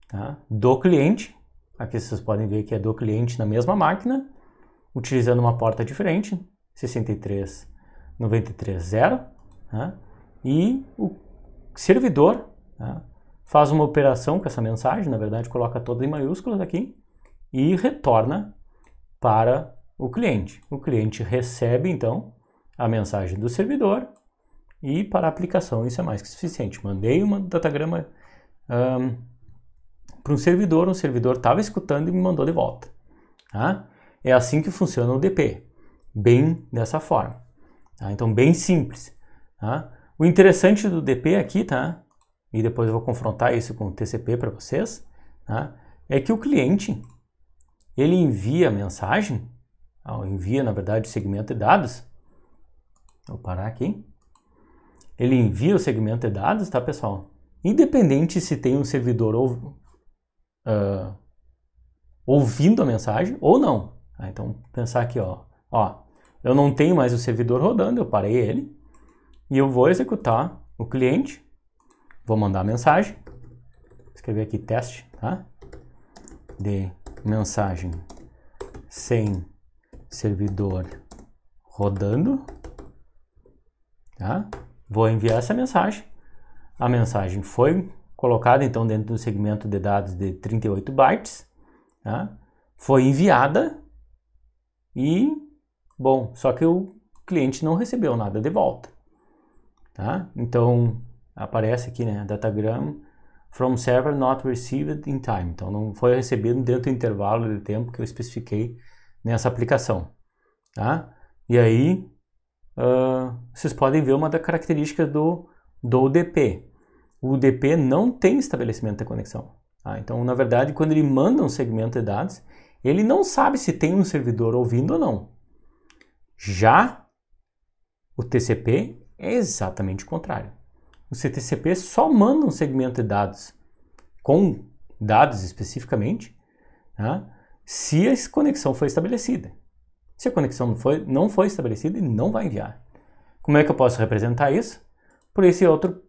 tá? Do cliente. Aqui vocês podem ver que é do cliente na mesma máquina, utilizando uma porta diferente, 63930, tá? E o servidor, tá, faz uma operação com essa mensagem, na verdade coloca toda em maiúsculas aqui e retorna para o cliente. O cliente recebe então a mensagem do servidor e para a aplicação isso é mais que suficiente. Mandei um datagrama para um servidor, o servidor estava escutando e me mandou de volta. Tá? É assim que funciona o DP, bem dessa forma. Tá? Então, bem simples. Tá? O interessante do DP aqui, tá? E depois eu vou confrontar isso com o TCP para vocês, tá? É que o cliente, ele envia a mensagem, envia, na verdade, o segmento de dados. Vou parar aqui. Ele envia o segmento de dados, tá, pessoal? Independente se tem um servidor ouvindo a mensagem ou não. Tá? Então, pensar aqui, ó, eu não tenho mais o servidor rodando, eu parei ele e eu vou executar o cliente, vou mandar a mensagem, escrever aqui teste, tá? De mensagem sem servidor rodando, tá? Vou enviar essa mensagem, a mensagem foi colocada então dentro do segmento de dados de 38 bytes, tá? Foi enviada e, bom, só que o cliente não recebeu nada de volta, tá? Então, aparece aqui, né, datagram from server not received in time. Então, não foi recebido dentro do intervalo de tempo que eu especifiquei nessa aplicação, tá? E aí, vocês podem ver uma das características do UDP. O UDP não tem estabelecimento de conexão. Tá? Então, na verdade, quando ele manda um segmento de dados, ele não sabe se tem um servidor ouvindo ou não. Já o TCP é exatamente o contrário. O TCP só manda um segmento de dados com dados especificamente, tá? Se a conexão foi estabelecida. Se a conexão não foi estabelecida, ele não vai enviar. Como é que eu posso representar isso? Por esse outro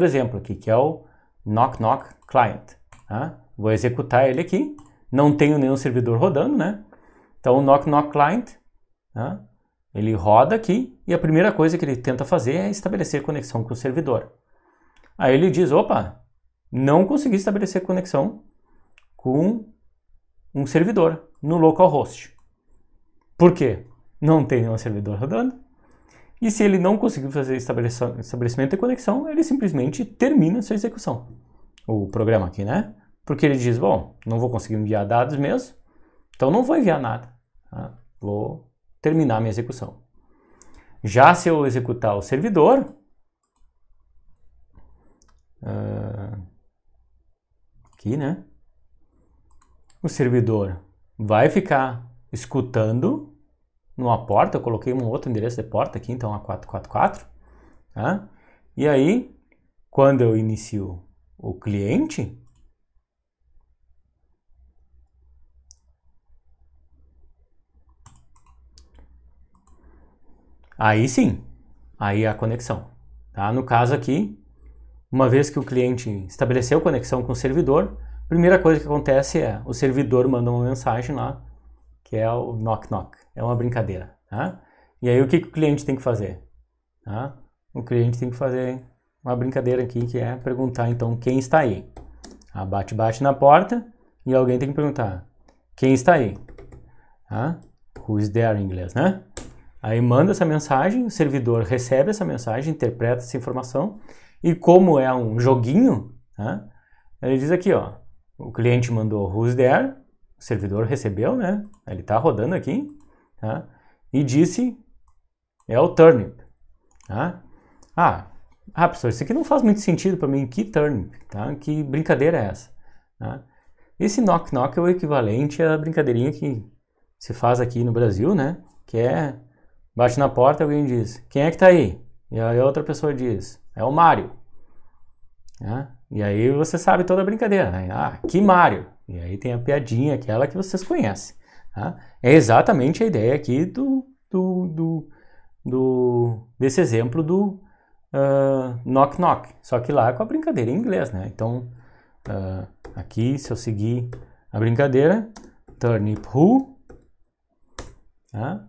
exemplo aqui, que é o Knock Knock Client. Tá? Vou executar ele aqui. Não tenho nenhum servidor rodando, né? Então o Knock Knock Client, tá? Ele roda aqui e a primeira coisa que ele tenta fazer é estabelecer conexão com o servidor. Aí ele diz, opa, não consegui estabelecer conexão com um servidor no localhost. Por quê? Não tem nenhum servidor rodando. E se ele não conseguiu fazer estabelecimento de conexão, ele simplesmente termina a sua execução. O programa aqui, né? Porque ele diz, bom, não vou conseguir enviar dados mesmo, então não vou enviar nada. Tá? Vou terminar minha execução. Já se eu executar o servidor, aqui, né? O servidor vai ficar escutando numa porta. Eu coloquei um outro endereço de porta aqui, então a 444. Tá? E aí, quando eu inicio o cliente, aí sim, aí é a conexão. Tá? No caso aqui, uma vez que o cliente estabeleceu conexão com o servidor, a primeira coisa que acontece é o servidor manda uma mensagem lá, que é o knock knock. É uma brincadeira. Tá? E aí o que o cliente tem que fazer? Tá? O cliente tem que fazer uma brincadeira aqui, que é perguntar então quem está aí. Tá? Bate na porta e alguém tem que perguntar quem está aí. Tá? Who is there em inglês, né? Aí manda essa mensagem, o servidor recebe essa mensagem, interpreta essa informação e como é um joguinho, tá? Ele diz aqui, ó, o cliente mandou who's there, o servidor recebeu, né? Ele está rodando aqui, tá? E disse é o turnip, tá? Professor, isso aqui não faz muito sentido para mim. Que turnip, tá? Que brincadeira é essa? Tá? Esse knock knock é o equivalente à brincadeirinha que se faz aqui no Brasil, né? Que é bate na porta e alguém diz, quem é que tá aí? E aí a outra pessoa diz, é o Mário. E aí você sabe toda a brincadeira, né? Que Mário? E aí tem a piadinha, aquela que vocês conhecem. Tá? É exatamente a ideia aqui desse exemplo do knock knock. Só que lá é com a brincadeira em inglês, né? Então, aqui se eu seguir a brincadeira, turnip who?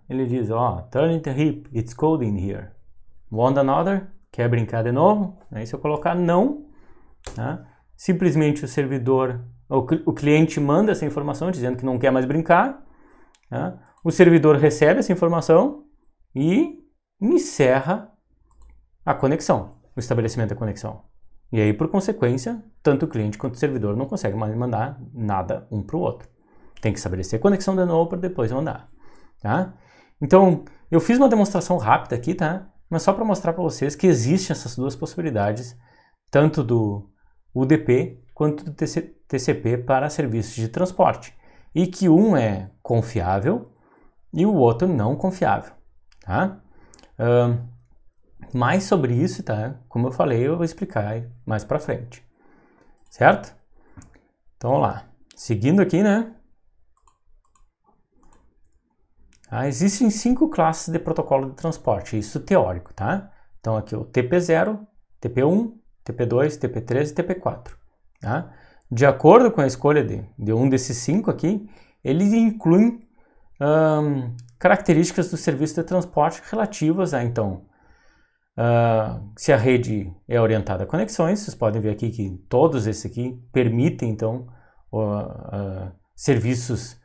Ele diz, turnip hip, it's cold in here. Want another? Quer brincar de novo? Aí se eu colocar não, simplesmente o servidor, o cliente manda essa informação dizendo que não quer mais brincar, o servidor recebe essa informação e encerra a conexão, o estabelecimento da conexão. E aí, por consequência, tanto o cliente quanto o servidor não conseguem mais mandar nada um para o outro. Tem que estabelecer conexão de novo para depois mandar. Tá? Então, eu fiz uma demonstração rápida aqui, tá? Mas só para mostrar para vocês que existem essas duas possibilidades, tanto do UDP quanto do TCP para serviços de transporte, e que um é confiável e o outro não confiável. Tá? Mais sobre isso, tá? Como eu falei, eu vou explicar mais para frente. Certo? Então, vamos lá. Seguindo aqui, né? Existem 5 classes de protocolo de transporte, isso teórico, tá? Então aqui o TP0, TP1, TP2, TP3 e TP4. Tá? De acordo com a escolha de um desses 5 aqui, eles incluem características do serviço de transporte relativas a, então, se a rede é orientada a conexões. Vocês podem ver aqui que todos esses aqui permitem, então, serviços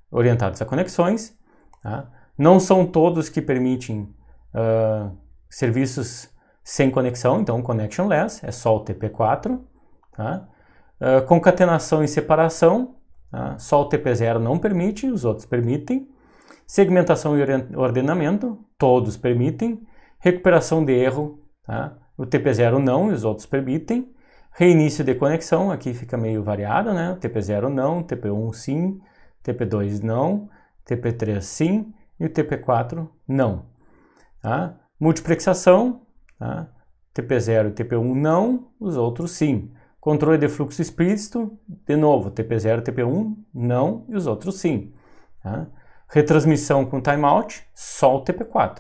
orientados a conexões. Tá? Não são todos que permitem serviços sem conexão, então connectionless, é só o TP4. Tá? Concatenação e separação, tá? Só o TP0 não permite, os outros permitem. Segmentação e ordenamento, todos permitem. Recuperação de erro, tá? O TP0 não e os outros permitem. Reinício de conexão, aqui fica meio variado, né? TP0 não, TP1 sim, TP2 não, TP3 sim e o TP4 não. Tá? Multiplexação, tá? TP0 e TP1 não, os outros sim. Controle de fluxo explícito, de novo, TP0 e TP1 não e os outros sim. Tá? Retransmissão com timeout, só o TP4.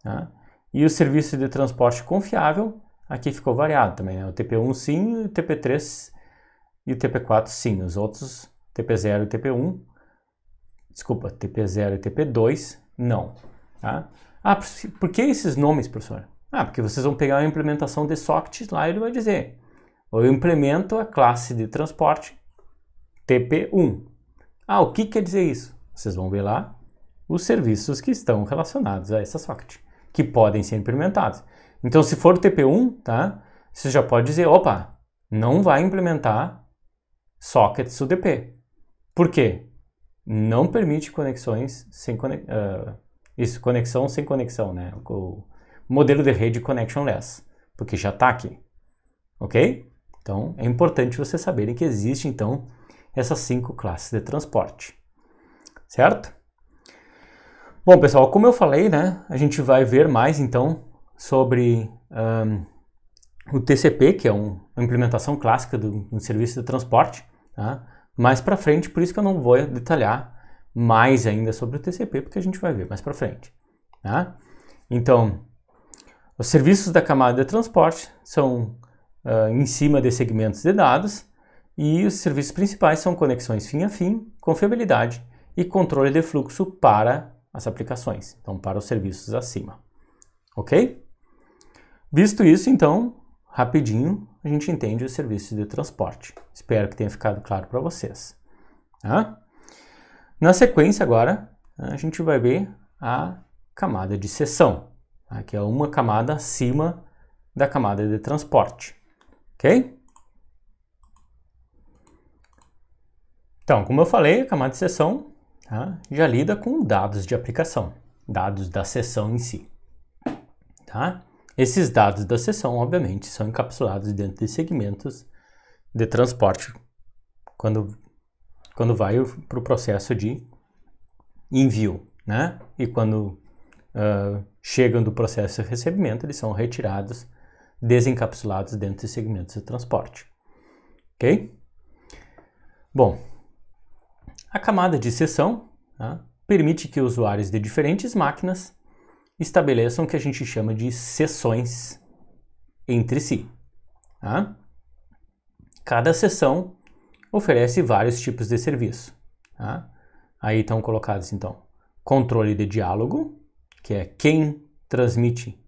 Tá? E o serviço de transporte confiável, aqui ficou variado também, né? O TP1 sim, o TP3 e o TP4 sim. Os outros, TP0 e TP1, desculpa, TP0 e TP2, não. Tá? Ah, por que esses nomes, professor? Ah, porque vocês vão pegar a implementação de socket lá e ele vai dizer, eu implemento a classe de transporte TP1. Ah, o que quer dizer isso? Vocês vão ver lá os serviços que estão relacionados a essa socket, que podem ser implementados. Então, se for o TP1, tá? Você já pode dizer, opa, não vai implementar sockets UDP. Por quê? Não permite conexões sem conexão sem conexão, né? O modelo de rede connectionless, porque já está aqui, ok? Então, é importante vocês saberem que existe, então, essas 5 classes de transporte, certo? Bom, pessoal, como eu falei, né, a gente vai ver mais, então, sobre o TCP, que é uma implementação clássica do serviço de transporte, tá? Mais para frente, por isso que eu não vou detalhar mais ainda sobre o TCP, porque a gente vai ver mais para frente, tá? Então, os serviços da camada de transporte são em cima de segmentos de dados e os serviços principais são conexões fim a fim, confiabilidade e controle de fluxo para as aplicações, então para os serviços acima, ok? Visto isso, então, rapidinho a gente entende os serviços de transporte. Espero que tenha ficado claro para vocês. Tá? Na sequência agora, a gente vai ver a camada de seção, tá? Que é uma camada acima da camada de transporte. Ok? Então, como eu falei, a camada de seção, tá, já lida com dados de aplicação, dados da seção em si. Tá? Esses dados da seção, obviamente, são encapsulados dentro de segmentos de transporte quando vai para o processo de envio, né? E quando chegam do processo de recebimento, eles são retirados, desencapsulados dentro de segmentos de transporte. Ok? Bom, a camada de seção, tá, permite que usuários de diferentes máquinas estabeleçam o que a gente chama de seções entre si. Tá? Cada seção oferece vários tipos de serviço. Tá? Aí estão colocados, então, controle de diálogo, que é quem transmite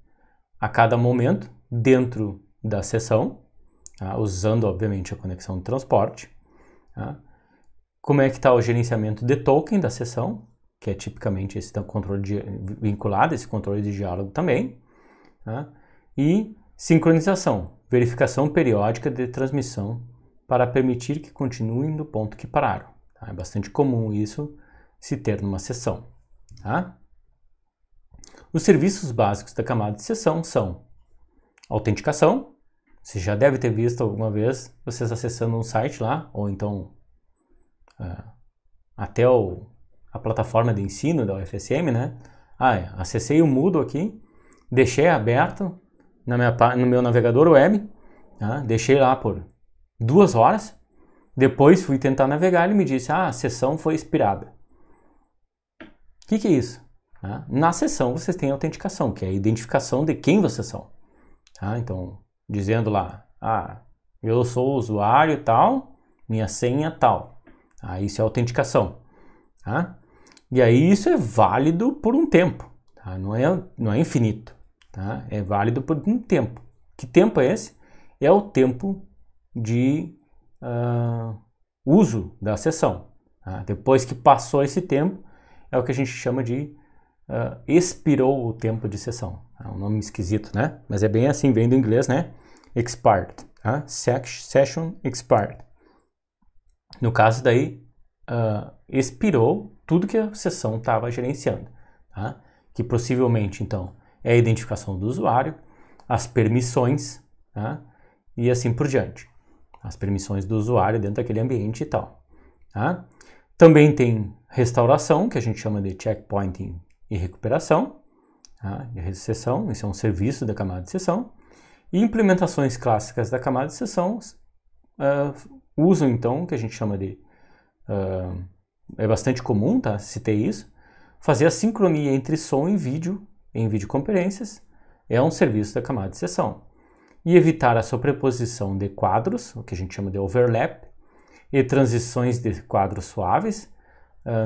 a cada momento dentro da seção, tá? Usando, obviamente, a conexão de transporte. Tá? Como é que está o gerenciamento de token da seção, que é tipicamente esse controle vinculado, esse controle de diálogo também. Tá? E sincronização, verificação periódica de transmissão para permitir que continuem no ponto que pararam. Tá? É bastante comum isso se ter numa seção. Tá? Os serviços básicos da camada de seção são autenticação. Você já deve ter visto alguma vez vocês acessando um site lá, ou então até a plataforma de ensino da UFSM, né? Acessei o Moodle aqui, deixei aberto no meu navegador web, tá? Deixei lá por 2 horas, depois fui tentar navegar e ele me disse, a sessão foi expirada. O que é isso? Tá? Na sessão vocês têm autenticação, que é a identificação de quem vocês são. Tá? Então, dizendo lá, eu sou o usuário tal, minha senha tal. Isso é autenticação. Tá? E aí isso é válido por um tempo. Tá? Não é infinito. Tá? É válido por um tempo. Que tempo é esse? É o tempo de uso da sessão. Tá? Depois que passou esse tempo, é o que a gente chama de expirou o tempo de sessão. É um nome esquisito, né? Mas é bem assim, vem do inglês, né? Expired. Tá? Session expired. No caso daí, expirou tudo que a sessão estava gerenciando. Tá? Que possivelmente, então, é a identificação do usuário, as permissões, tá? E assim por diante. as permissões do usuário dentro daquele ambiente e tal. Tá? Também tem restauração, que a gente chama de checkpointing e recuperação, tá? De sessão, esse é um serviço da camada de sessão. E implementações clássicas da camada de sessão usam então, que a gente chama de... é bastante comum, tá? Citei isso. Fazer a sincronia entre som e vídeo em videoconferências é um serviço da camada de sessão. E evitar a sobreposição de quadros, o que a gente chama de overlap, e transições de quadros suaves,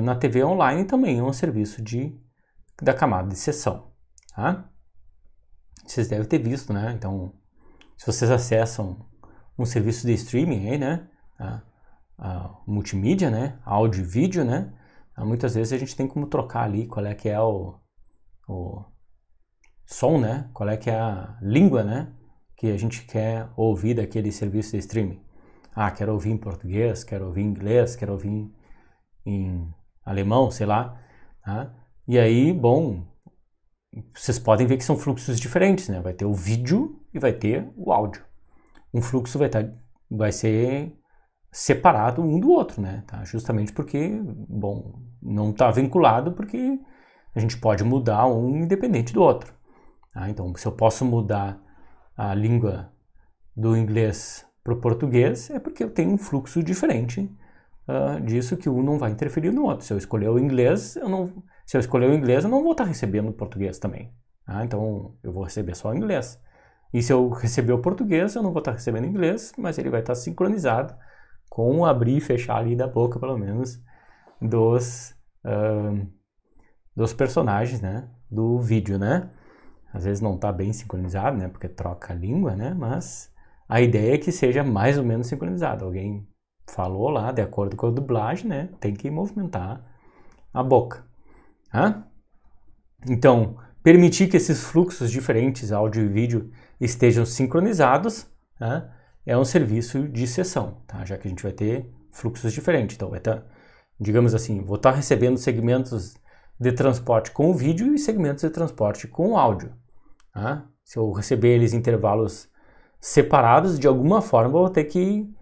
na TV online também é um serviço da camada de sessão. Tá? Vocês devem ter visto, né? Então, se vocês acessam um serviço de streaming aí, né? Multimídia, né? Áudio e vídeo, né? Muitas vezes a gente tem como trocar ali qual é que é o som, né? Qual é que é a língua, né? Que a gente quer ouvir daquele serviço de streaming. Quero ouvir em português, quero ouvir em inglês, quero ouvir em alemão, sei lá. Tá? E aí, bom, vocês podem ver que são fluxos diferentes, né? Vai ter o vídeo e vai ter o áudio. Um fluxo vai ser separado um do outro, né? Tá? Justamente porque, bom, não está vinculado porque a gente pode mudar um independente do outro. Tá? Então, se eu posso mudar a língua do inglês para o português, é porque eu tenho um fluxo diferente disso, que um não vai interferir no outro. Se eu escolher o inglês, eu não vou estar recebendo o português também. Tá? Então, eu vou receber só o inglês. E se eu receber o português, eu não vou estar recebendo inglês, mas ele vai estar sincronizado com o abrir e fechar ali da boca, pelo menos, dos personagens, né? Do vídeo, né? Às vezes não está bem sincronizado, né? Porque troca a língua, né? Mas a ideia é que seja mais ou menos sincronizado. Alguém falou lá, de acordo com a dublagem, né? Tem que movimentar a boca. Tá? Então, permitir que esses fluxos diferentes, áudio e vídeo, estejam sincronizados, tá? É um serviço de sessão, tá? Já que a gente vai ter fluxos diferentes. Então, vai estar, digamos assim, vou estar recebendo segmentos de transporte com o vídeo e segmentos de transporte com o áudio. Tá? Se eu receber eles em intervalos separados, de alguma forma eu vou ter que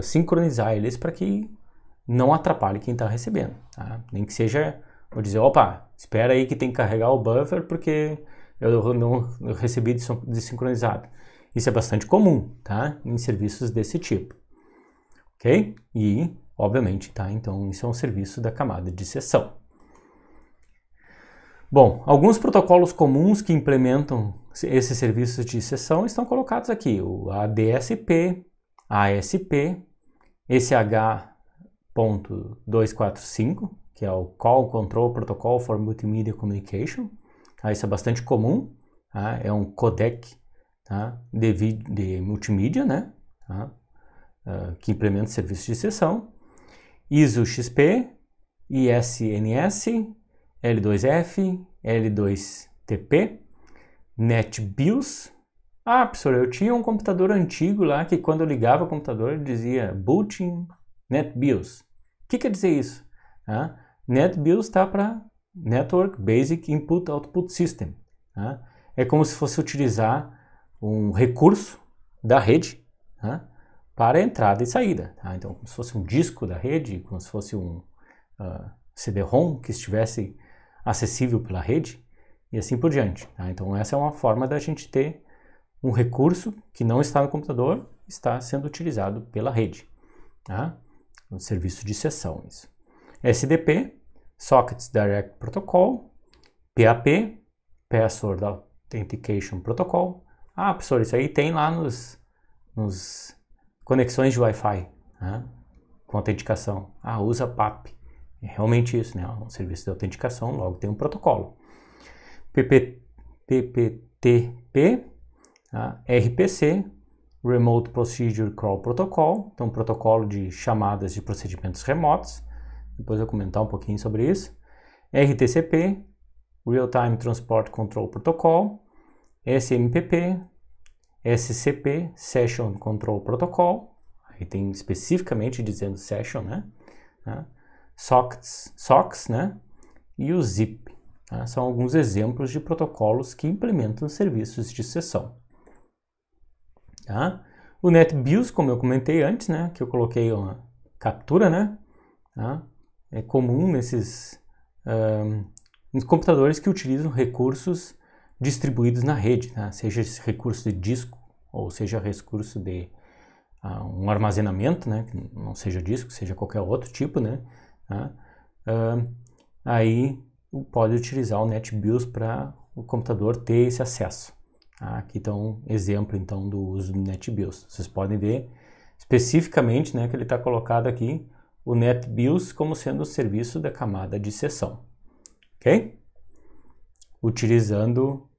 sincronizar eles para que não atrapalhe quem está recebendo. Tá? Nem que seja, vou dizer, opa, espera aí que tem que carregar o buffer porque eu não recebi desincronizado. Isso é bastante comum, tá? Em serviços desse tipo. Ok? E, obviamente, tá? Então, isso é um serviço da camada de sessão. Bom, alguns protocolos comuns que implementam esses serviços de sessão estão colocados aqui. O ADSP, ASP, SH.245, que é o Call Control Protocol for Multimedia Communication. Tá? Isso é bastante comum. Tá? É um codec, tá? de multimídia, né? Tá? Que implementa serviços de sessão. ISO-XP, ISNS, L2F, L2TP, NetBIOS. Professor, eu tinha um computador antigo lá que quando eu ligava o computador ele dizia booting NetBIOS. O que quer dizer isso? NetBIOS está para Network Basic Input Output System. É como se fosse utilizar um recurso da rede para entrada e saída. Então, como se fosse um disco da rede, como se fosse um CD-ROM que estivesse acessível pela rede e assim por diante. Então, essa é uma forma da gente ter um recurso que não está no computador, está sendo utilizado pela rede. Um serviço de sessão. Isso. SDP, Sockets Direct Protocol, PAP, Password Authentication Protocol. Professor, isso aí tem lá nos conexões de Wi-Fi, com autenticação. Usa PAP. É realmente isso, né? Um serviço de autenticação, logo tem um protocolo. PPTP, RPC, Remote Procedure Call Protocol, então protocolo de chamadas de procedimentos remotos. Depois eu vou comentar um pouquinho sobre isso. RTCP, Real Time Transport Control Protocol, SMPP, SCP, Session Control Protocol, aí tem especificamente dizendo Session, né? SOCKS, né? E o ZIP. São alguns exemplos de protocolos que implementam serviços de sessão. O NetBIOS, como eu comentei antes, né, que eu coloquei uma captura, né, tá? É comum nos computadores que utilizam recursos distribuídos na rede, tá? Seja esse recurso de disco ou seja recurso de um armazenamento, né, que não seja disco, seja qualquer outro tipo, né, tá? Aí pode utilizar o NetBIOS para o computador ter esse acesso. Tá? Aqui está um exemplo então do uso do NetBIOS. Vocês podem ver especificamente, né, que ele está colocado aqui o NetBIOS como sendo o serviço da camada de sessão, ok? Utilizando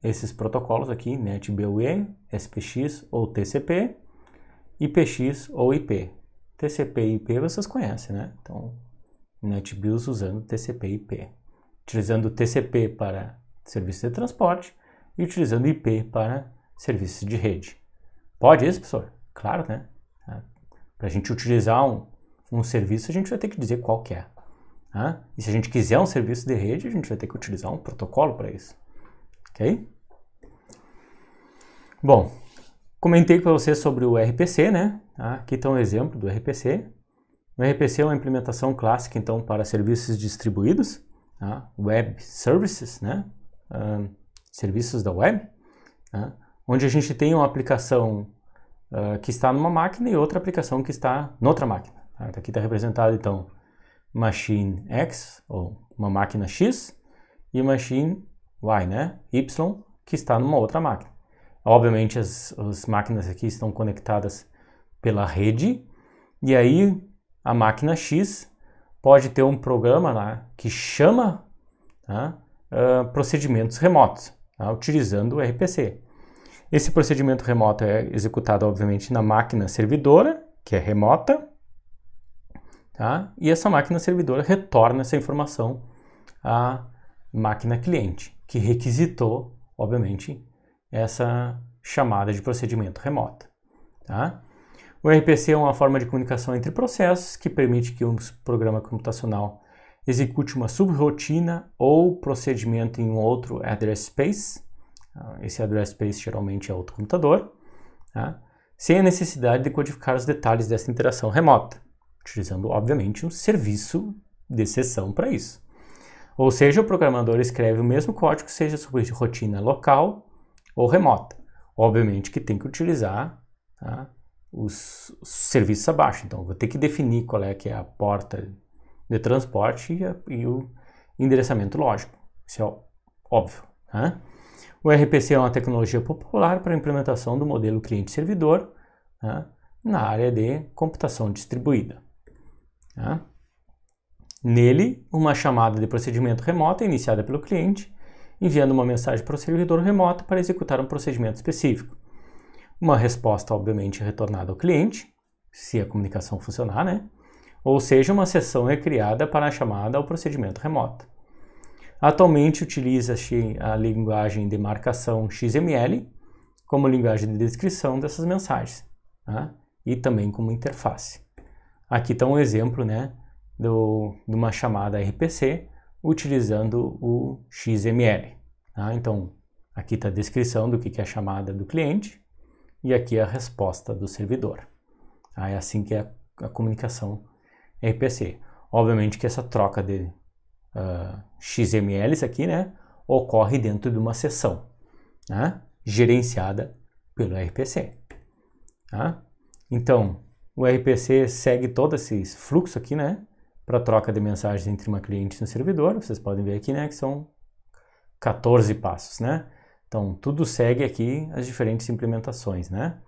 esses protocolos aqui, NetBEUE, SPX ou TCP, IPX ou IP. TCP e IP vocês conhecem, né? Então, NetBIOS usando TCP e IP. Utilizando TCP para serviço de transporte e utilizando IP para serviços de rede. Pode isso, professor? Claro, né? Para a gente utilizar um serviço, a gente vai ter que dizer qual que é. Tá? E se a gente quiser um serviço de rede, a gente vai ter que utilizar um protocolo para isso. Ok? Bom, comentei com vocês sobre o RPC, né? Aqui está um exemplo do RPC. O RPC é uma implementação clássica, então, para serviços distribuídos, tá? Web Services, né? Serviços da web, tá? Onde a gente tem uma aplicação que está numa máquina e outra aplicação que está noutra máquina. Tá? Aqui está representado, então, Machine X, ou uma máquina X, e Machine Y, né? Y, que está numa outra máquina. Obviamente, as máquinas aqui estão conectadas pela rede, e aí a máquina X pode ter um programa lá que chama, tá, procedimentos remotos, tá, utilizando o RPC. Esse procedimento remoto é executado, obviamente, na máquina servidora, que é remota, tá? E essa máquina servidora retorna essa informação à máquina cliente, que requisitou, obviamente, essa chamada de procedimento remoto. Tá? O RPC é uma forma de comunicação entre processos que permite que um programa computacional execute uma subrotina ou procedimento em um outro address space. Esse address space geralmente é outro computador, tá? Sem a necessidade de codificar os detalhes dessa interação remota, utilizando, obviamente, um serviço de sessão para isso. Ou seja, o programador escreve o mesmo código, seja sobre rotina local ou remota. Obviamente que tem que utilizar, tá, os serviços abaixo. Então, vou ter que definir qual é que é a porta de transporte e o endereçamento lógico. Isso é óbvio. Tá? O RPC é uma tecnologia popular para a implementação do modelo cliente-servidor, tá, na área de computação distribuída. Tá? Nele, uma chamada de procedimento remoto é iniciada pelo cliente, enviando uma mensagem para o servidor remoto para executar um procedimento específico. Uma resposta, obviamente, é retornada ao cliente, se a comunicação funcionar, né? Ou seja, uma sessão é criada para a chamada ao procedimento remoto. Atualmente utiliza-se a linguagem de marcação XML como linguagem de descrição dessas mensagens, tá? E também como interface. Aqui está um exemplo, né, de uma chamada RPC utilizando o XML. Tá? Então, aqui está a descrição do que é a chamada do cliente e aqui a resposta do servidor. Tá? É assim que é a comunicação RPC. Obviamente que essa troca de XMLs aqui, né, ocorre dentro de uma sessão, né, gerenciada pelo RPC. Tá? Então, o RPC segue todo esse fluxo aqui, né, para troca de mensagens entre uma cliente e um servidor. Vocês podem ver aqui, né, que são 14 passos, né? Então, tudo segue aqui as diferentes implementações, né?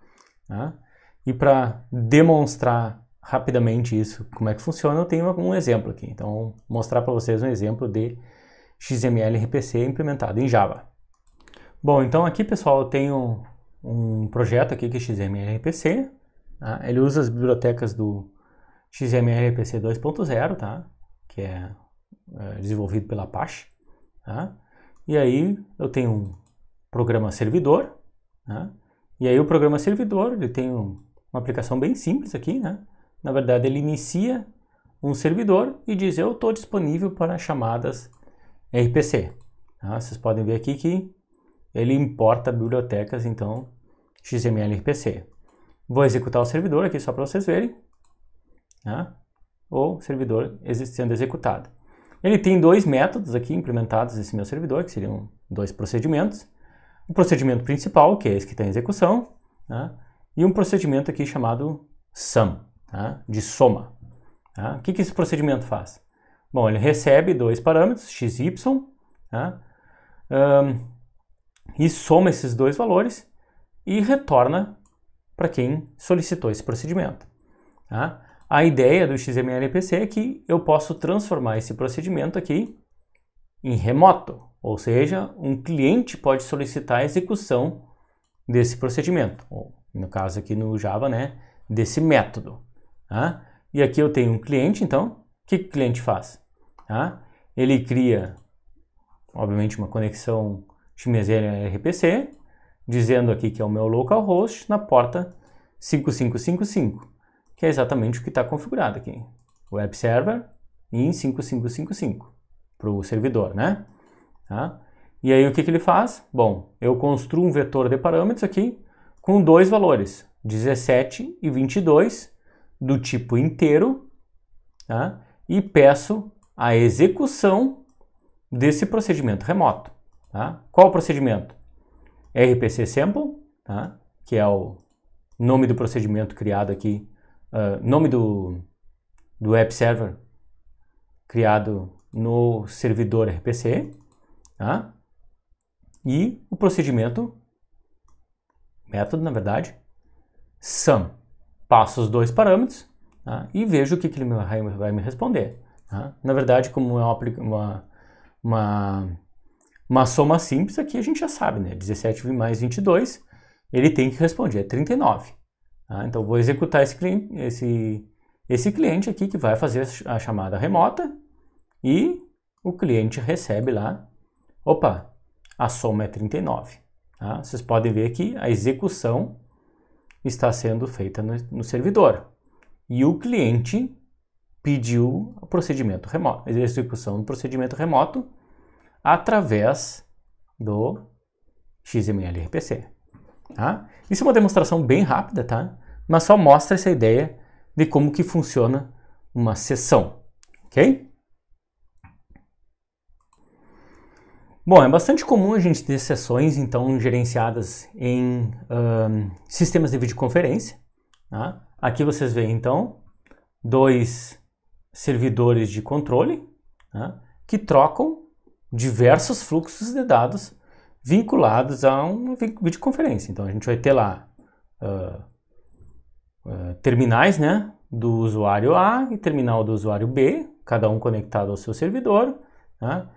Tá? E para demonstrar rapidamente isso, como é que funciona, eu tenho um exemplo aqui. Então, vou mostrar para vocês um exemplo de XML RPC implementado em Java. Bom, então aqui, pessoal, eu tenho um projeto aqui que é XML RPC. Tá? Ele usa as bibliotecas do XML RPC 2.0, tá? Que é desenvolvido pela Apache. Tá? E aí eu tenho um programa servidor. Tá? E aí o programa servidor ele tem uma aplicação bem simples aqui, né? Na verdade, ele inicia um servidor e diz: eu estou disponível para chamadas RPC. Tá? Vocês podem ver aqui que ele importa bibliotecas, então, XML RPC. Vou executar o servidor aqui só para vocês verem. Tá? O servidor sendo executado. Ele tem dois métodos aqui implementados nesse meu servidor, que seriam dois procedimentos. O procedimento principal, que é esse que está em execução, tá? E um procedimento aqui chamado sum, tá? De soma. Tá? O que esse procedimento faz? Bom, ele recebe dois parâmetros, x e y, tá? E soma esses dois valores e retorna para quem solicitou esse procedimento. Tá? A ideia do XML RPC é que eu posso transformar esse procedimento aqui em remoto, ou seja, um cliente pode solicitar a execução desse procedimento, ou no caso aqui no Java, né, desse método. Tá? E aqui eu tenho um cliente, então, o que o cliente faz? Tá? Ele cria, obviamente, uma conexão XML RPC, dizendo aqui que é o meu localhost na porta 5555, que é exatamente o que está configurado aqui. Web Server em 5555 para o servidor, né? Tá? E aí o que ele faz? Bom, eu construo um vetor de parâmetros aqui com dois valores, 17 e 22, do tipo inteiro, tá? E peço a execução desse procedimento remoto. Tá? Qual o procedimento? RPC Sample, tá? Que é o nome do procedimento criado aqui, nome do Web Server criado no servidor RPC, tá? E o procedimento, método na verdade, sum. Passo os dois parâmetros, tá? E vejo o que ele vai me responder. Tá? Na verdade, como é uma soma simples, aqui a gente já sabe, né? 17 mais 22, ele tem que responder, é 39. Tá? Então, vou executar esse cliente aqui que vai fazer a chamada remota e o cliente recebe lá, opa, a soma é 39. Tá? Vocês podem ver que a execução está sendo feita no servidor. E o cliente pediu o procedimento remoto, a execução do procedimento remoto através do XML RPC. Tá? Isso é uma demonstração bem rápida, tá? Mas só mostra essa ideia de como que funciona uma sessão, ok? Bom, é bastante comum a gente ter sessões, então, gerenciadas em sistemas de videoconferência. Tá? Aqui vocês veem, então, dois servidores de controle, tá? Que trocam diversos fluxos de dados vinculados a uma videoconferência. Então, a gente vai ter lá terminais, né, do usuário A e terminal do usuário B, cada um conectado ao seu servidor, tá?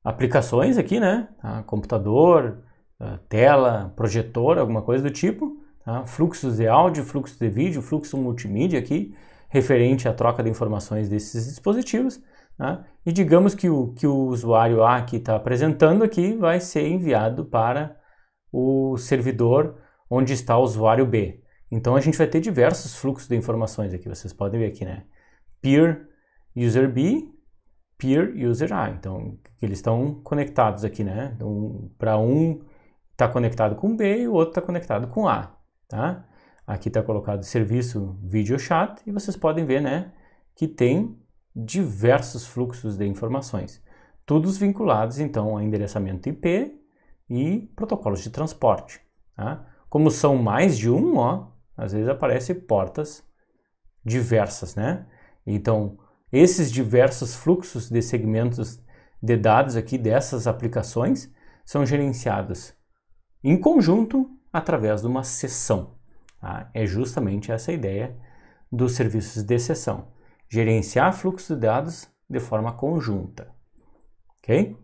Aplicações aqui, né, tá? Computador, tela, projetor, alguma coisa do tipo, tá? Fluxos de áudio, fluxo de vídeo, fluxo multimídia aqui, referente à troca de informações desses dispositivos, tá? E digamos que o usuário A que está apresentando aqui vai ser enviado para o servidor onde está o usuário B. Então a gente vai ter diversos fluxos de informações aqui, vocês podem ver aqui, né? Peer user B, peer user A. Então eles estão conectados aqui, né? Então, para um está conectado com B e o outro está conectado com A, tá? Aqui está colocado serviço video chat e vocês podem ver, né, que tem diversos fluxos de informações, todos vinculados então a endereçamento IP e protocolos de transporte. Tá? Como são mais de um, ó, às vezes aparecem portas diversas, né? Então, esses diversos fluxos de segmentos de dados aqui dessas aplicações são gerenciados em conjunto através de uma sessão. Tá? É justamente essa a ideia dos serviços de sessão. Gerenciar fluxo de dados de forma conjunta. Ok?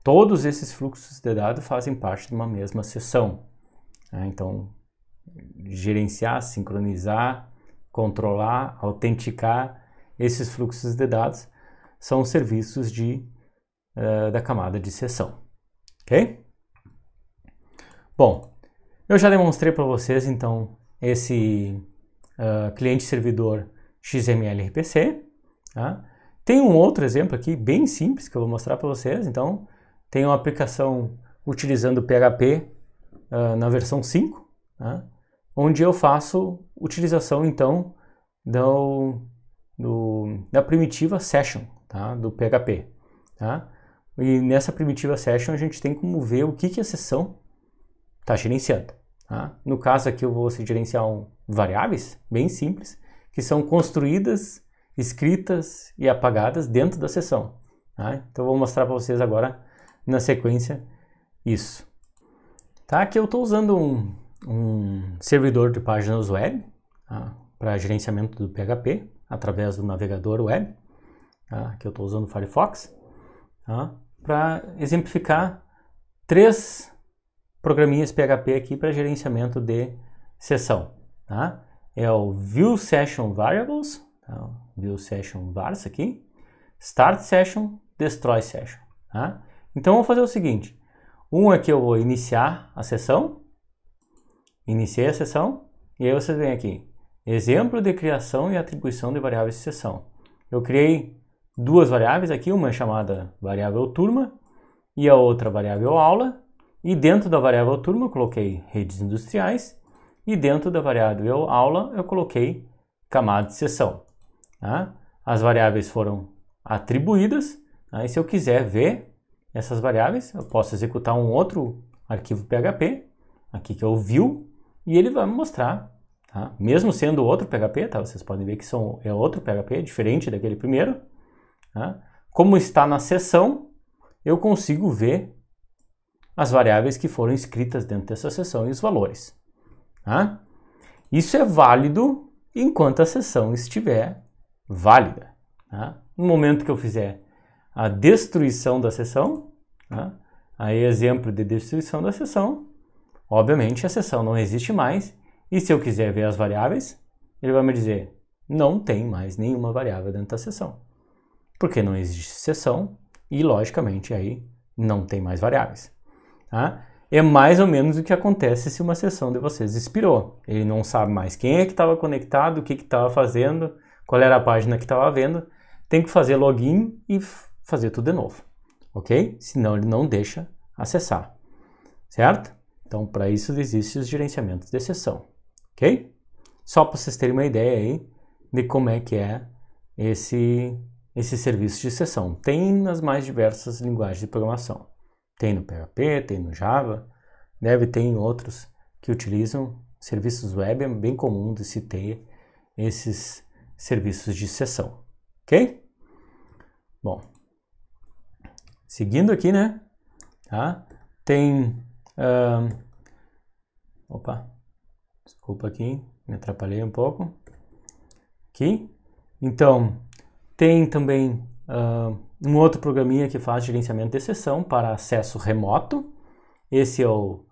Todos esses fluxos de dados fazem parte de uma mesma sessão. Tá? Então, gerenciar, sincronizar, controlar, autenticar esses fluxos de dados são serviços da camada de sessão. Ok? Bom, eu já demonstrei para vocês então esse cliente-servidor XML RPC. Tá? Tem um outro exemplo aqui bem simples que eu vou mostrar para vocês. Então, tem uma aplicação utilizando PHP na versão 5, tá? Onde eu faço utilização então da primitiva session, tá? Do PHP. Tá? E nessa primitiva session a gente tem como ver o que a sessão está gerenciando. Tá? No caso aqui eu vou gerenciar variáveis bem simples, que são construídas, escritas e apagadas dentro da sessão. Tá? Então eu vou mostrar para vocês agora na sequência isso. Tá? Aqui eu estou usando um servidor de páginas web, tá? Para gerenciamento do PHP através do navegador web. Tá? Aqui eu estou usando o Firefox, tá? Para exemplificar 3 programinhas PHP aqui para gerenciamento de sessão. Tá? É o View Session Variables, tá? View Session Vars aqui, Start Session, Destroy Session. Tá? Então vou fazer o seguinte, aqui eu vou iniciar a sessão, iniciei a sessão, e aí vocês vêm aqui, exemplo de criação e atribuição de variáveis de sessão. Eu criei 2 variáveis aqui, uma chamada variável turma e a outra variável aula, e dentro da variável turma eu coloquei redes industriais, e dentro da variável aula eu coloquei camada de sessão. Tá? As variáveis foram atribuídas, tá? E se eu quiser ver essas variáveis, eu posso executar um outro arquivo PHP, aqui que é o view, e ele vai me mostrar, tá? Mesmo sendo outro PHP, tá? Vocês podem ver que é outro PHP, diferente daquele primeiro. Tá? Como está na sessão, eu consigo ver as variáveis que foram escritas dentro dessa sessão e os valores. Tá? Isso é válido enquanto a sessão estiver válida. Tá? No momento que eu fizer a destruição da sessão, tá? Aí exemplo de destruição da sessão, obviamente a sessão não existe mais, e se eu quiser ver as variáveis, ele vai me dizer, não tem mais nenhuma variável dentro da sessão. Porque não existe sessão e, logicamente, aí não tem mais variáveis. Tá? É mais ou menos o que acontece se uma sessão de vocês expirou. Ele não sabe mais quem é que estava conectado, o que estava fazendo, qual era a página que estava vendo. Tem que fazer login e fazer tudo de novo, ok? Senão ele não deixa acessar, certo? Então, para isso existem os gerenciamentos de sessão, ok? Só para vocês terem uma ideia aí de como é que é esse serviço de sessão. Tem nas mais diversas linguagens de programação. Tem no PHP, tem no Java, deve ter em outros que utilizam serviços web. É bem comum de se ter esses serviços de sessão, ok? Bom, seguindo aqui, né? Tá? Tem... desculpa aqui, me atrapalhei um pouco. Aqui. Então, tem também um outro programinha que faz gerenciamento de sessão para acesso remoto. Esse é o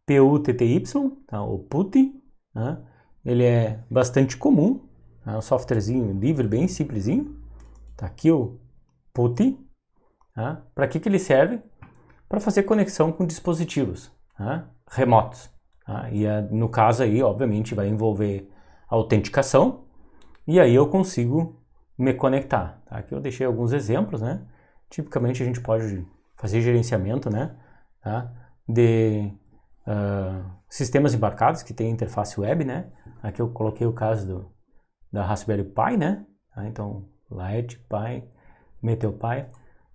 PUTTY, tá? O PUTTY. Tá? Ele é bastante comum, é um softwarezinho livre, bem simplesinho. Tá aqui o PUTTY. Tá? Para que ele serve? Para fazer conexão com dispositivos, tá? Remotos. Tá? E no caso aí, obviamente, vai envolver autenticação. E aí eu consigo me conectar. Tá? Aqui eu deixei alguns exemplos, né? Tipicamente a gente pode fazer gerenciamento, né? Tá? De sistemas embarcados que tem interface web, né? Aqui eu coloquei o caso da Raspberry Pi, né? Tá? Então, Light, Pi, MeteoPi.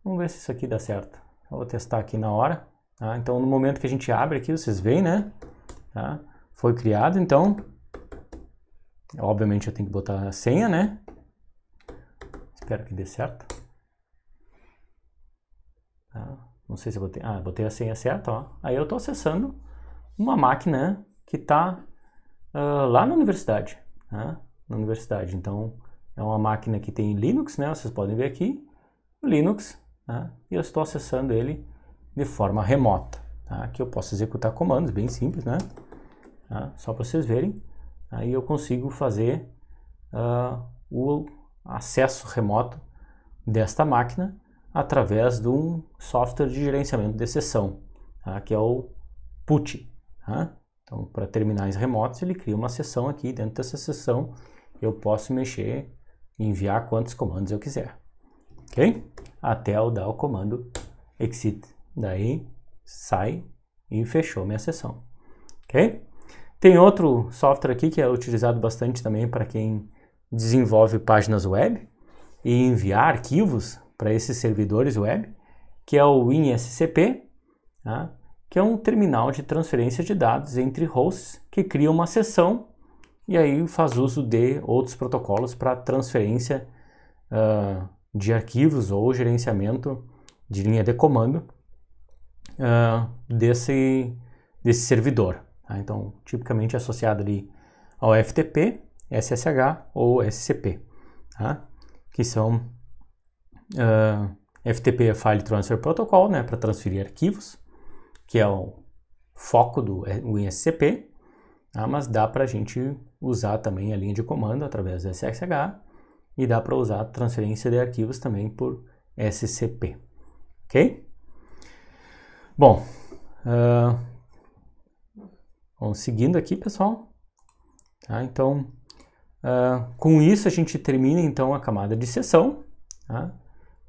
Vamos ver se isso aqui dá certo. Eu vou testar aqui na hora. Tá? Então, no momento que a gente abre aqui, vocês veem, né? Tá? Foi criado, então... Obviamente eu tenho que botar a senha, né? Espero que dê certo. Tá? Não sei se eu botei... botei a senha certa, ó. Aí eu estou acessando uma máquina que está lá na universidade. Tá? Na universidade. Então, é uma máquina que tem Linux, né? Vocês podem ver aqui. Linux. Tá? E eu estou acessando ele de forma remota. Tá? Aqui eu posso executar comandos, bem simples, né? Tá? Só para vocês verem. Aí eu consigo fazer o acesso remoto desta máquina através de um software de gerenciamento de sessão, tá? Que é o PUTTY. Tá? Então, para terminais remotos, ele cria uma sessão aqui. Dentro dessa sessão, eu posso mexer e enviar quantos comandos eu quiser. Ok? Até eu dar o comando exit. Daí, sai e fechou minha sessão. ok? Tem outro software aqui que é utilizado bastante também para quem desenvolve páginas web e enviar arquivos para esses servidores web, que é o WinSCP, tá? Que é um terminal de transferência de dados entre hosts que cria uma sessão e aí faz uso de outros protocolos para transferência de arquivos ou gerenciamento de linha de comando desse servidor. Tá? Então, tipicamente associado ali ao FTP, SSH ou SCP, tá? Que são FTP é File Transfer Protocol, né, para transferir arquivos, que é o foco do WinSCP, tá? Mas dá para a gente usar também a linha de comando através do SSH e dá para usar a transferência de arquivos também por SCP, ok? Bom, vamos seguindo aqui, pessoal. Tá? Então, com isso a gente termina então a camada de sessão, tá?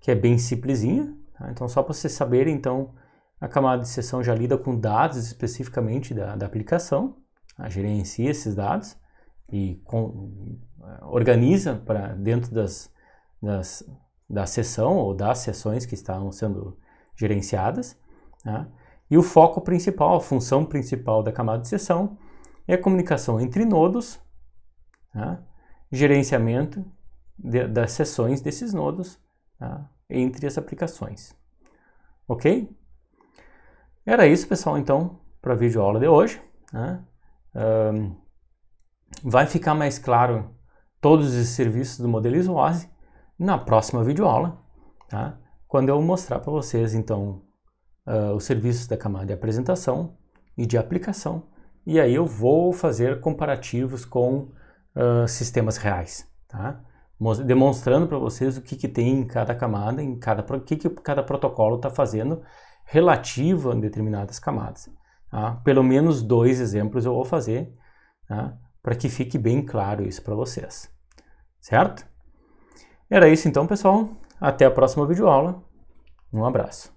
Que é bem simplesinha. Tá? Então, só para vocês saberem, então, a camada de sessão já lida com dados especificamente da aplicação, tá? Gerencia esses dados e organiza para dentro da sessão ou das sessões que estão sendo gerenciadas. Tá? E o foco principal, a função principal da camada de sessão é a comunicação entre nodos, tá? Gerenciamento das sessões desses nodos, tá? Entre as aplicações. Ok? Era isso, pessoal, então, para a videoaula de hoje. Tá? Vai ficar mais claro todos os serviços do Modelize WOZ na próxima videoaula, tá? Quando eu mostrar para vocês, então, os serviços da camada de apresentação e de aplicação, e aí eu vou fazer comparativos com sistemas reais, tá? Demonstrando para vocês o que tem em cada camada, o que cada protocolo está fazendo relativo a determinadas camadas. Tá? Pelo menos 2 exemplos eu vou fazer, tá? Para que fique bem claro isso para vocês, certo? Era isso então, pessoal. Até a próxima videoaula. Um abraço.